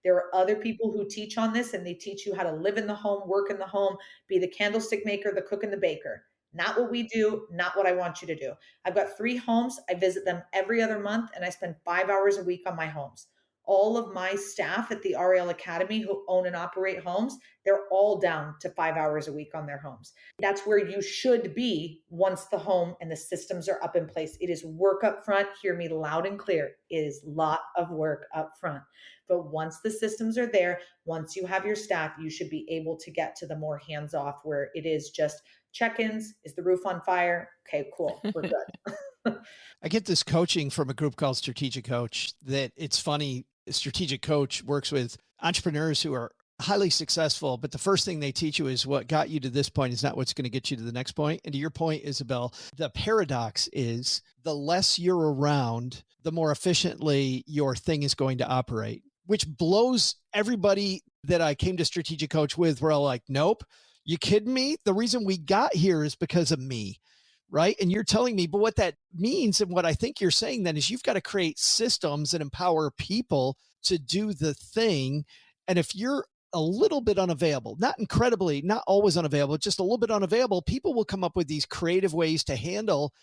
There are other people who teach on this and they teach you how to live in the home, work in the home, be the candlestick maker, the cook, and the baker. Not what we do, not what I want you to do. I've got 3 homes. I visit them every other month and I spend 5 hours a week on my homes. All of my staff at the REL Academy who own and operate homes, they're all down to 5 hours a week on their homes. That's where you should be once the home and the systems are up in place. It is work up front. Hear me loud and clear. It is a lot of work up front. But once the systems are there, once you have your staff, you should be able to get to the more hands-off where it is just check-ins. Is the roof on fire? Okay, cool. We're good. I get this coaching from a group called Strategic Coach that it's funny. Strategic Coach works with entrepreneurs who are highly successful, but the first thing they teach you is what got you to this point is not what's going to get you to the next point. And to your point, Isabelle, the paradox is the less you're around, the more efficiently your thing is going to operate, which blows everybody that I came to Strategic Coach with. We're all like, nope, you kidding me? The reason we got here is because of me. Right. And you're telling me, but what that means and what I think you're saying then is you've got to create systems and empower people to do the thing. And if you're a little bit unavailable, not incredibly, not always unavailable, just a little bit unavailable, people will come up with these creative ways to handle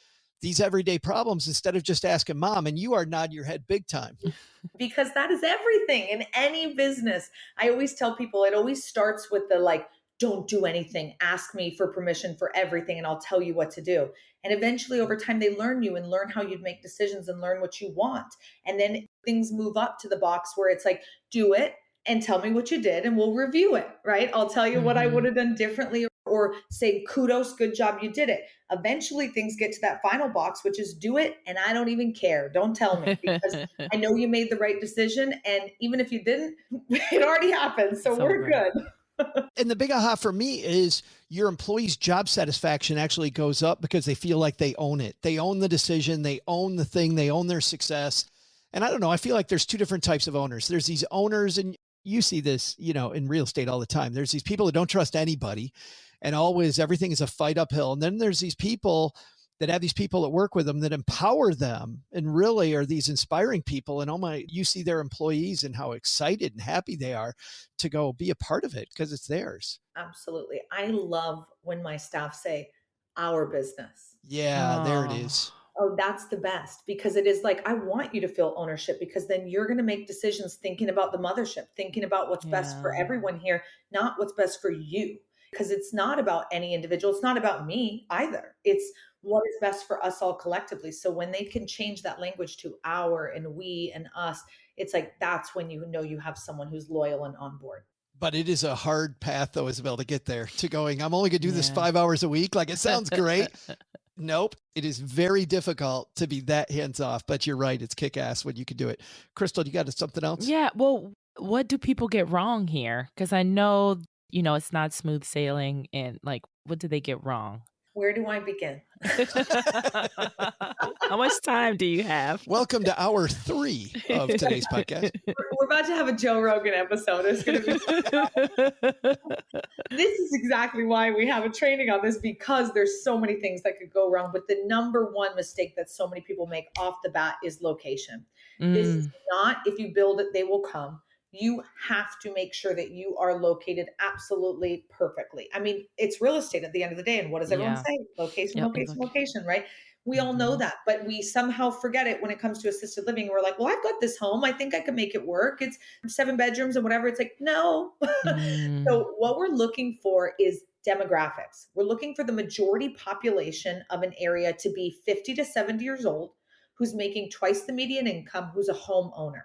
these everyday problems instead of just asking mom. And you are nodding your head big time. Because that is everything in any business. I always tell people it always starts with the like, don't do anything. Ask me for permission for everything and I'll tell you what to do. And eventually over time, they learn you and learn how you'd make decisions and learn what you want. And then things move up to the box where it's like, do it and tell me what you did and we'll review it, right? I'll tell you what I would have done differently or say, kudos, good job, you did it. Eventually things get to that final box, which is do it. And I don't even care. Don't tell me because I know you made the right decision. And even if you didn't, it already happened. So we're good. And the big aha for me is your employees' job satisfaction actually goes up because they feel like they own it. They own the decision. They own the thing. They own their success. And I don't know, I feel like there's 2 different types of owners. There's these owners, and you see this, in real estate all the time. There's these people that don't trust anybody. and always everything is a fight uphill. And then there's these people that have these people that work with them that empower them and really are these inspiring people. And you see their employees and how excited and happy they are to go be a part of it because it's theirs. Absolutely. I love when my staff say our business. Yeah, there it is. Oh, that's the best, because it is like, I want you to feel ownership, because then you're going to make decisions thinking about the mothership, thinking about what's best for everyone here, not what's best for you. Because it's not about any individual. It's not about me either. It's what is best for us all collectively. So when they can change that language to our and we and us, it's like, that's when you know you have someone who's loyal and on board. But it is a hard path, though, Isabelle, to get there, to going, I'm only going to do this 5 hours a week. Like, it sounds great. Nope. It is very difficult to be that hands off, but you're right. It's kick ass when you can do it. Crystal, you got something else? Yeah. Well, what do people get wrong here? Because I know, it's not smooth sailing, and like, what do they get wrong? Where do I begin? How much time do you have? Welcome to hour 3 of today's podcast. We're about to have a Joe Rogan episode. It's going to be. This is exactly why we have a training on this, because there's so many things that could go wrong. But the number one mistake that so many people make off the bat is location. This is not, if you build it, they will come. You have to make sure that you are located absolutely perfectly. I mean, it's real estate at the end of the day. And what does everyone say? Location, location, right? We all know that, but we somehow forget it when it comes to assisted living. We're like, well, I've got this home. I think I can make it work. It's 7 bedrooms and whatever. It's like, no. So what we're looking for is demographics. We're looking for the majority population of an area to be 50 to 70 years old, who's making twice the median income, who's a homeowner.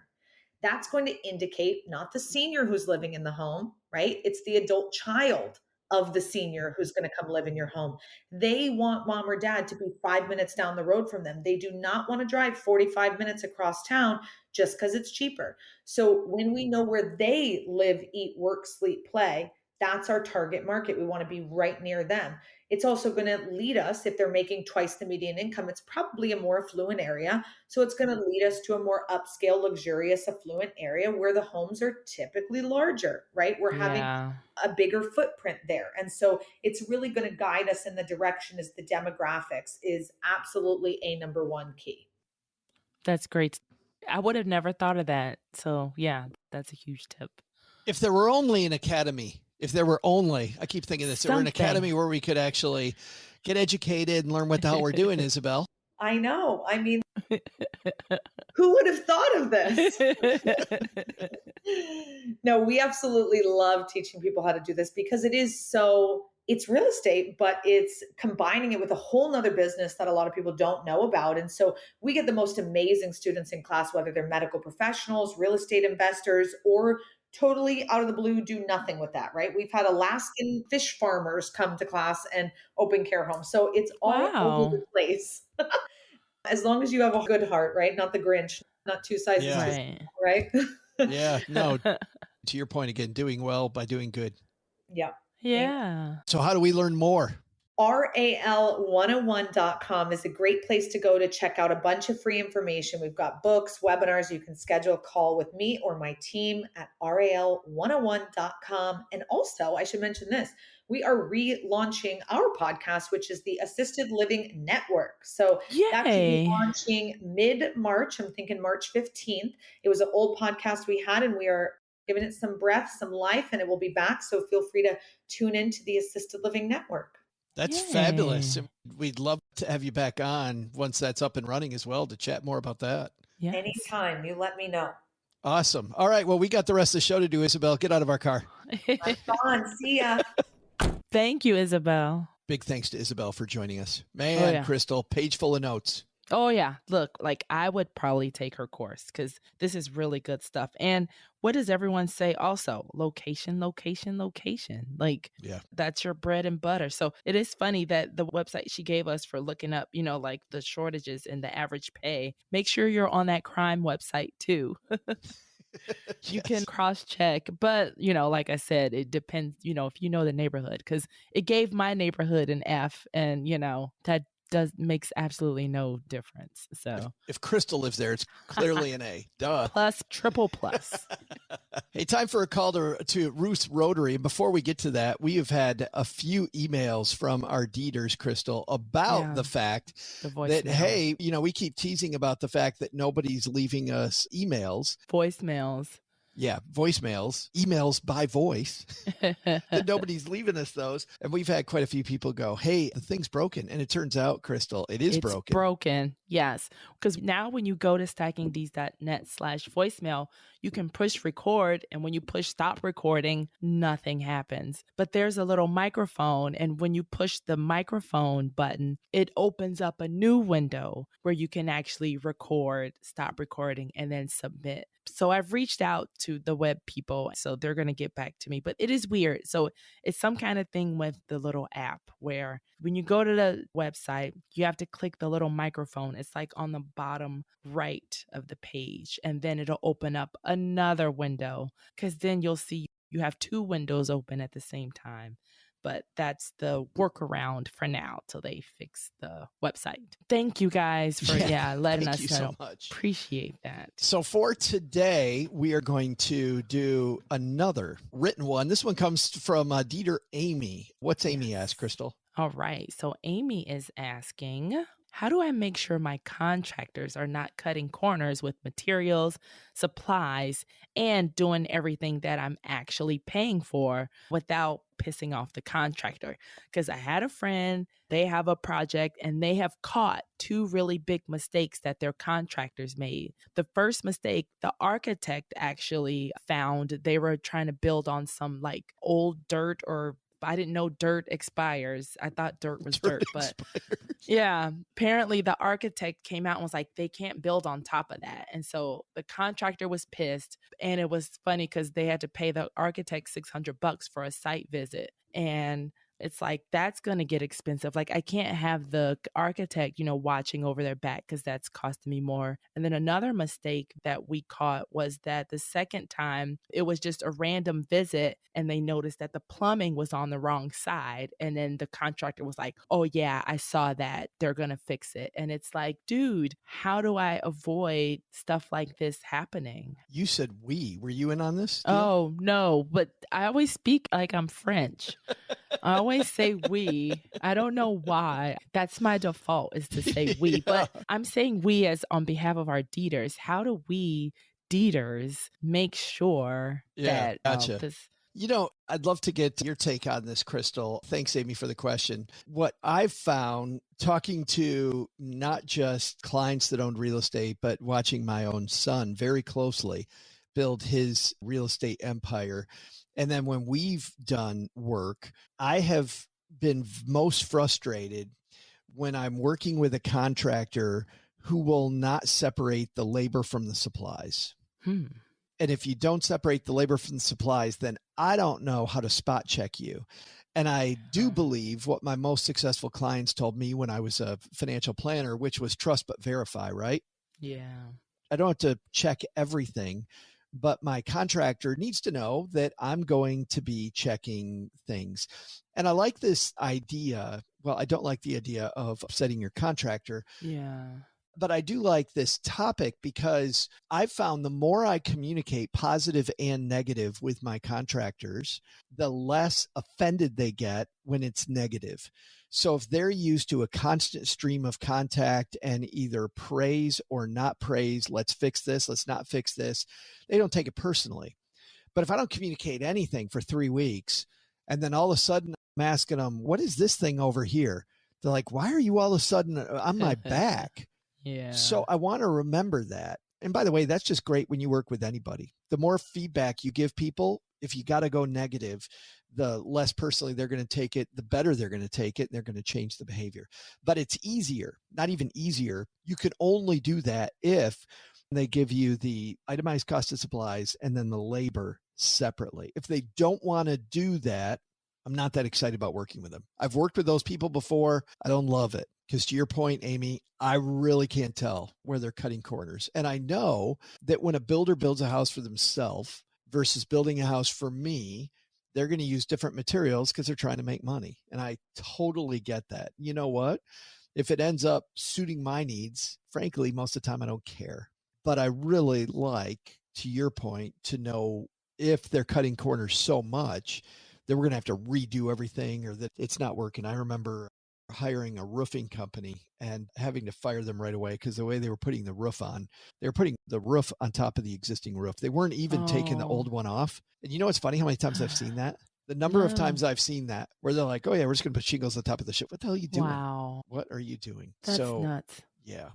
That's going to indicate not the senior who's living in the home, right? It's the adult child of the senior who's going to come live in your home. They want mom or dad to be 5 minutes down the road from them. They do not want to drive 45 minutes across town just because it's cheaper. So when we know where they live, eat, work, sleep, play, that's our target market. We want to be right near them. It's also going to lead us, if they're making twice the median income, it's probably a more affluent area. So it's going to lead us to a more upscale, luxurious, affluent area where the homes are typically larger, right? We're having a bigger footprint there. And so it's really going to guide us in the direction, as the demographics is absolutely a number one key. That's great. I would have never thought of that. So yeah, that's a huge tip. If there were only an academy, I keep thinking this, there were an academy where we could actually get educated and learn what the hell we're doing, Isabelle. I know. I mean, who would have thought of this? No, we absolutely love teaching people how to do this, because it's real estate, but it's combining it with a whole nother business that a lot of people don't know about. And so we get the most amazing students in class, whether they're medical professionals, real estate investors, or totally out of the blue, do nothing with that, right? We've had Alaskan fish farmers come to class and open care homes. So it's all over the place. As long as you have a good heart, right? Not the Grinch, not two sizes, right? Yeah, no, to your point again, doing well by doing good. Yeah. Yeah. So how do we learn more? RAL101.com is a great place to go to check out a bunch of free information. We've got books, webinars. You can schedule a call with me or my team at RAL101.com. And also, I should mention this, we are relaunching our podcast, which is the Assisted Living Network. So that should be launching mid-March. I'm thinking March 15th. It was an old podcast we had, and we are giving it some breath, some life, and it will be back. So feel free to tune into the Assisted Living Network. That's fabulous. We'd love to have you back on once that's up and running as well to chat more about that. Yes. Anytime. You let me know. Awesome. All right. Well, we got the rest of the show to do, Isabelle. Get out of our car. I'm gone. See ya. Thank you, Isabelle. Big thanks to Isabelle for joining us. Man, Crystal, page full of notes. Oh, yeah. Look, like I would probably take her course because this is really good stuff. And what does everyone say also? Location, location, location. Like, that's your bread and butter. So it is funny that the website she gave us for looking up, like the shortages and the average pay, make sure you're on that crime website too. You can cross check. But, like I said, it depends, if you know the neighborhood, because it gave my neighborhood an F, and, that makes absolutely no difference. So If Crystal lives there, it's clearly an A. Duh. plus, triple plus. Hey, time for a call to Ruth Rotary. And before we get to that, we have had a few emails from our deeders, Crystal, about the fact that, hey, we keep teasing about the fact that nobody's leaving us voicemails. Yeah, voicemails, emails by voice, that nobody's leaving us those. And we've had quite a few people go, hey, the thing's broken. And it turns out, Crystal, it's broken. It's broken, yes. Because now when you go to stackingdeeds.net/voicemail, you can push record. And when you push stop recording, nothing happens. But there's a little microphone. And when you push the microphone button, it opens up a new window where you can actually record, stop recording, and then submit. So I've reached out to the web people, so they're going to get back to me. But it is weird. So it's some kind of thing with the little app where when you go to the website, you have to click the little microphone. It's like on the bottom right of the page. And then it'll open up another window, because then you'll see you have two windows open at the same time. But that's the workaround for now till they fix the website. Thank you guys for letting us know. So much. Appreciate that. So for today, we are going to do another written one. This one comes from Deeder Amy. What's Amy asked, Crystal? All right. So Amy is asking, how do I make sure my contractors are not cutting corners with materials, supplies, and doing everything that I'm actually paying for without pissing off the contractor? Because I had a friend, they have a project, and they have caught two really big mistakes that their contractors made. The first mistake, the architect actually found they were trying to build on some like old dirt, or I didn't know dirt expires. I thought dirt was dirt, but yeah, apparently the architect came out and was like, they can't build on top of that. And so the contractor was pissed. And it was funny because they had to pay the architect $600 for a site visit. And it's like, that's going to get expensive. Like, I can't have the architect, watching over their back, because that's costing me more. And then another mistake that we caught was that the second time it was just a random visit, and they noticed that the plumbing was on the wrong side. And then the contractor was like, oh yeah, I saw that. They're going to fix it. And it's like, dude, how do I avoid stuff like this happening? You said we. Were you in on this deal? Oh, no, but I always speak like I'm French. I always say we. I don't know why. That's my default, is to say we. But I'm saying we as on behalf of our deeders. How do we deeders make sure that gotcha. I'd love to get your take on this, Crystal. Thanks, Amy, for the question. What I've found talking to not just clients that own real estate, but watching my own son very closely build his real estate empire. And then when we've done work, I have been most frustrated when I'm working with a contractor who will not separate the labor from the supplies. And if you don't separate the labor from the supplies, then I don't know how to spot check you. And I do believe what my most successful clients told me when I was a financial planner, which was trust but verify, right? Yeah. I don't have to check everything, but my contractor needs to know that I'm going to be checking things. And I like this idea. Well, I don't like the idea of upsetting your contractor. Yeah. But I do like this topic because I've found the more I communicate positive and negative with my contractors, the less offended they get when it's negative. So if they're used to a constant stream of contact and either praise or not praise, let's fix this, let's not fix this, they don't take it personally. But if I don't communicate anything for 3 weeks, and then all of a sudden I'm asking them, what is this thing over here? They're like, why are you all of a sudden on my back? Yeah. So I want to remember that. And by the way, that's just great when you work with anybody. The more feedback you give people, if you got to go negative, the less personally they're going to take it, the better they're going to take it, and they're going to change the behavior. But it's easier, not even easier. You can only do that if they give you the itemized cost of supplies and then the labor separately. If they don't want to do that, I'm not that excited about working with them. I've worked with those people before. I don't love it. Because to your point, Amy, I really can't tell where they're cutting corners. And I know that when a builder builds a house for themselves versus building a house for me, they're going to use different materials because they're trying to make money. And I totally get that. You know what? If it ends up suiting my needs, frankly, most of the time I don't care. But I really like, to your point, to know if they're cutting corners so much that we're going to have to redo everything or that it's not working. I remember hiring a roofing company and having to fire them right away because the way they were putting the roof on, they were putting the roof on top of the existing roof. They weren't even taking the old one off. And you know what's funny? How many times I've seen that? The number of times I've seen that where they're like, oh yeah, we're just going to put shingles on top of the ship. What the hell are you doing? Wow. What are you doing? That's nuts. Yeah.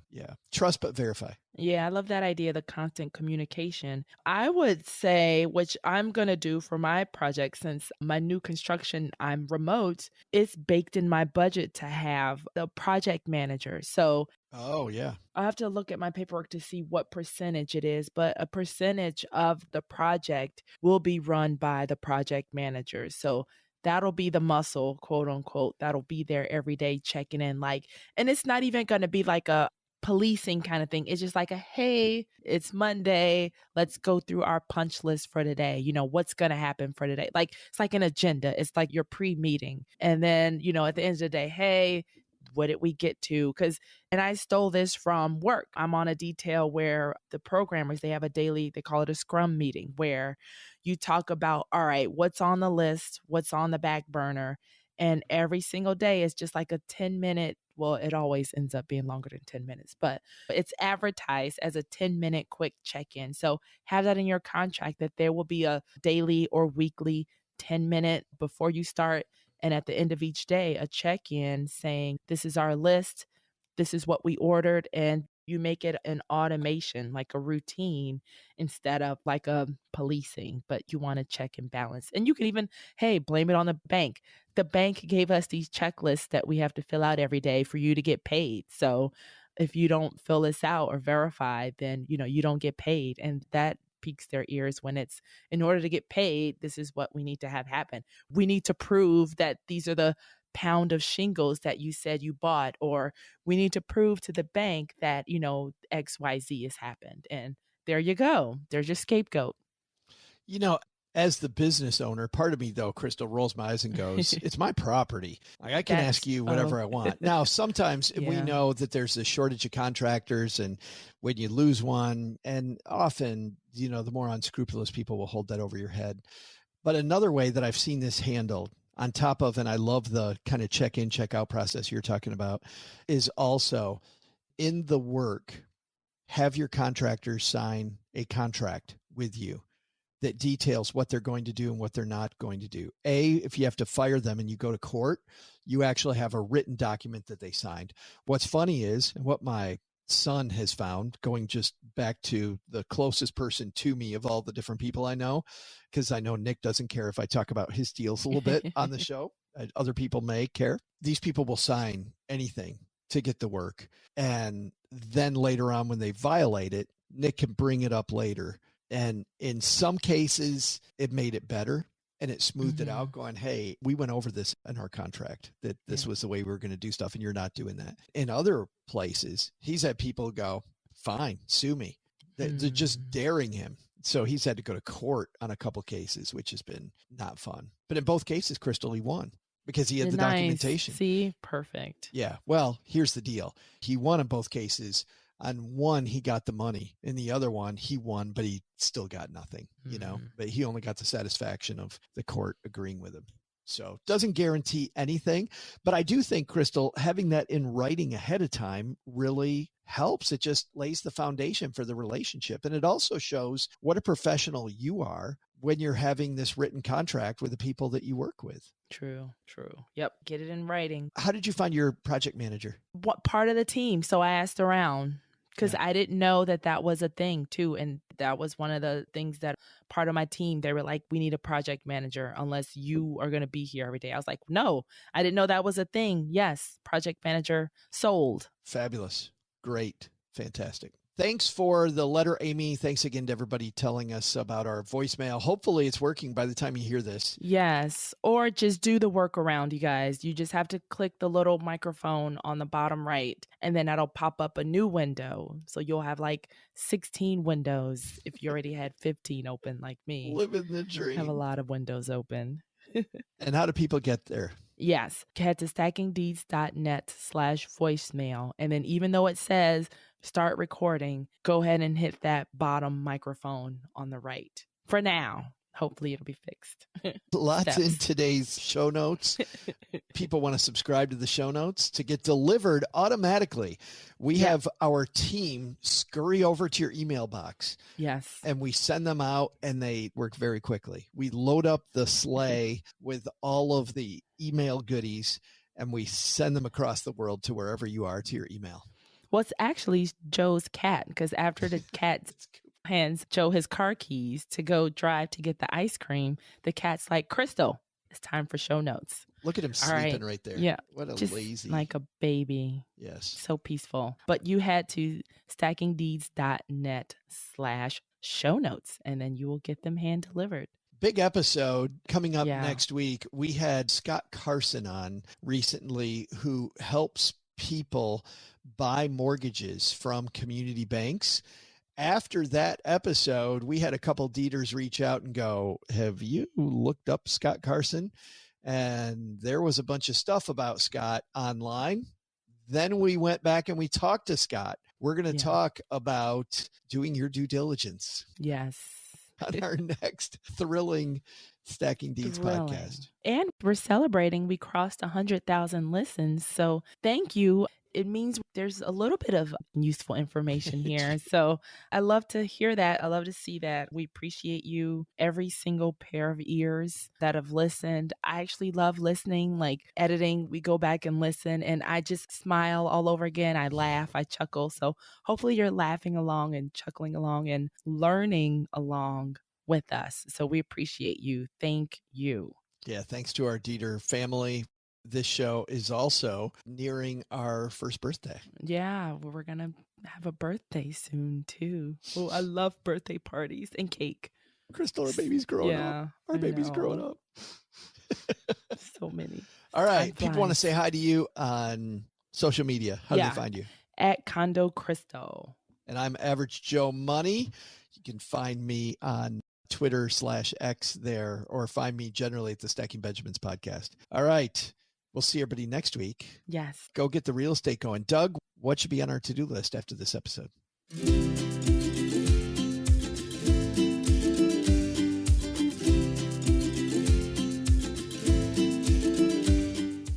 Trust but verify. Yeah, I love that idea, the constant communication. I would say, which I'm going to do for my project since my new construction, I'm remote, it's baked in my budget to have the project manager. So oh, yeah. I have to look at my paperwork to see what percentage it is, but a percentage of the project will be run by the project manager. So that'll be the muscle, quote unquote, that'll be there every day checking in. And it's not even going to be like a policing kind of thing. It's just like hey, it's Monday. Let's go through our punch list for today. What's going to happen for today? It's like an agenda. It's like your pre-meeting. And then, at the end of the day, hey, what did we get to? And I stole this from work. I'm on a detail where the programmers, they have a daily, they call it a scrum meeting, where you talk about, all right, what's on the list, what's on the back burner. And every single day is just like a 10-minute, well, it always ends up being longer than 10 minutes, but it's advertised as a 10-minute quick check-in. So have that in your contract that there will be a daily or weekly 10-minute before you start. And at the end of each day, a check-in saying, this is our list, this is what we ordered, and you make it an automation, like a routine, instead of like a policing, but you want to check and balance. And you can even, hey, blame it on the bank. The bank gave us these checklists that we have to fill out every day for you to get paid. So if you don't fill this out or verify, then, you don't get paid. And that piques their ears when it's, in order to get paid, this is what we need to have happen. We need to prove that these are the pound of shingles that you said you bought, or we need to prove to the bank that, XYZ has happened. And there you go. There's your scapegoat. As the business owner, part of me though, Crystal, rolls my eyes and goes, it's my property. I can ask you whatever I want. Now, sometimes we know that there's a shortage of contractors, and when you lose one, and often, the more unscrupulous people will hold that over your head. But another way that I've seen this handled on top of, and I love the kind of check-in, check-out process you're talking about, is also in the work, have your contractors sign a contract with you that details what they're going to do and what they're not going to do. If you have to fire them and you go to court, you actually have a written document that they signed. What's funny is, and what my son has found, going just back to the closest person to me of all the different people I know, because I know Nick doesn't care if I talk about his deals a little bit on the show. Other people may care. These people will sign anything to get the work. And then later on, when they violate it, Nick can bring it up later. And in some cases, it made it better and it smoothed it out, going, hey, we went over this in our contract, that this was the way we were going to do stuff, and you're not doing that. In other places, he's had people go, fine, sue me. They're just daring him. So he's had to go to court on a couple cases, which has been not fun. But in both cases, Crystal, he won because he had the documentation. See, perfect. Yeah. Well, here's the deal. He won in both cases. On one, he got the money. In the other one, he won, but he still got nothing, but he only got the satisfaction of the court agreeing with him. So doesn't guarantee anything, but I do think, Crystal, having that in writing ahead of time really helps. It just lays the foundation for the relationship. And it also shows what a professional you are when you're having this written contract with the people that you work with. True. Yep. Get it in writing. How did you find your project manager? What part of the team? So I asked around, because I didn't know that was a thing too. And that was one of the things that part of my team, they were like, we need a project manager unless you are going to be here every day. I was like, no, I didn't know that was a thing. Yes. Project manager sold. Fabulous. Great. Fantastic. Thanks for the letter, Amy. Thanks again to everybody telling us about our voicemail. Hopefully it's working by the time you hear this. Yes. Or just do the workaround, you guys. You just have to click the little microphone on the bottom right, and then that'll pop up a new window. So you'll have like 16 windows if you already had 15 open like me. Living the dream. Have a lot of windows open. And how do people get there? Yes. Head to stackingdeeds.net/voicemail. And then even though it says start recording, go ahead and hit that bottom microphone on the right. For now. Hopefully it'll be fixed. Lots in today's show notes. People want to subscribe to the show notes to get delivered automatically. We have our team scurry over to your email box. Yes. And we send them out and they work very quickly. We load up the sleigh with all of the email goodies and we send them across the world to wherever you are to your email. Well, it's actually Joe's cat, because after the cat hands Joe his car keys to go drive to get the ice cream, the cat's like, Crystal, it's time for show notes. Look at him sleeping right there. Yeah. What a just lazy. like a baby. Yes. So peaceful. But you head to stackingdeeds.net/show notes, and then you will get them hand delivered. Big episode coming up next week. We had Scott Carson on recently, who helps people buy mortgages from community banks. After that episode, we had a couple deeders reach out and go, have you looked up Scott Carson? And there was a bunch of stuff about Scott online. Then we went back and we talked to Scott. We're going to talk about doing your due diligence. Yes. On our next thrilling Stacking Deeds podcast. And we're celebrating. We crossed 100,000 listens. So thank you. It means there's a little bit of useful information here. So I love to hear that. I love to see that. We appreciate you, every single pair of ears that have listened. I actually love listening, like editing. We go back and listen and I just smile all over again. I laugh, I chuckle. So hopefully you're laughing along and chuckling along and learning along with us. So we appreciate you. Thank you. Yeah, thanks to our Dieter family. This show is also nearing our first birthday. Yeah, we're going to have a birthday soon too. Oh, I love birthday parties and cake. Crystal, our baby's growing up. Our baby's growing up. So many. All right. People want to say hi to you on social media. How do they find you? At Condo Crystal. And I'm Average Joe Money. You can find me on Twitter/X there, or find me generally at the Stacking Benjamins podcast. All right. We'll see everybody next week. Yes. Go get the real estate going. Doug, what should be on our to-do list after this episode?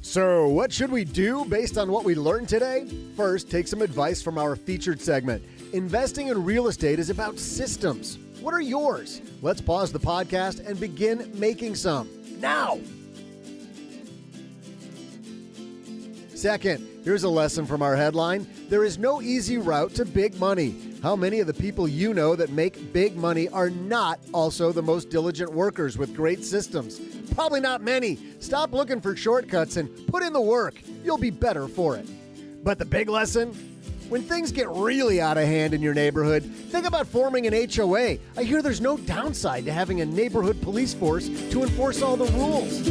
So, what should we do based on what we learned today? First, take some advice from our featured segment. Investing in real estate is about systems. What are yours? Let's pause the podcast and begin making some now. Second, here's a lesson from our headline. There is no easy route to big money. How many of the people you know that make big money are not also the most diligent workers with great systems? Probably not many. Stop looking for shortcuts and put in the work. You'll be better for it. But the big lesson? When things get really out of hand in your neighborhood, think about forming an HOA. I hear there's no downside to having a neighborhood police force to enforce all the rules.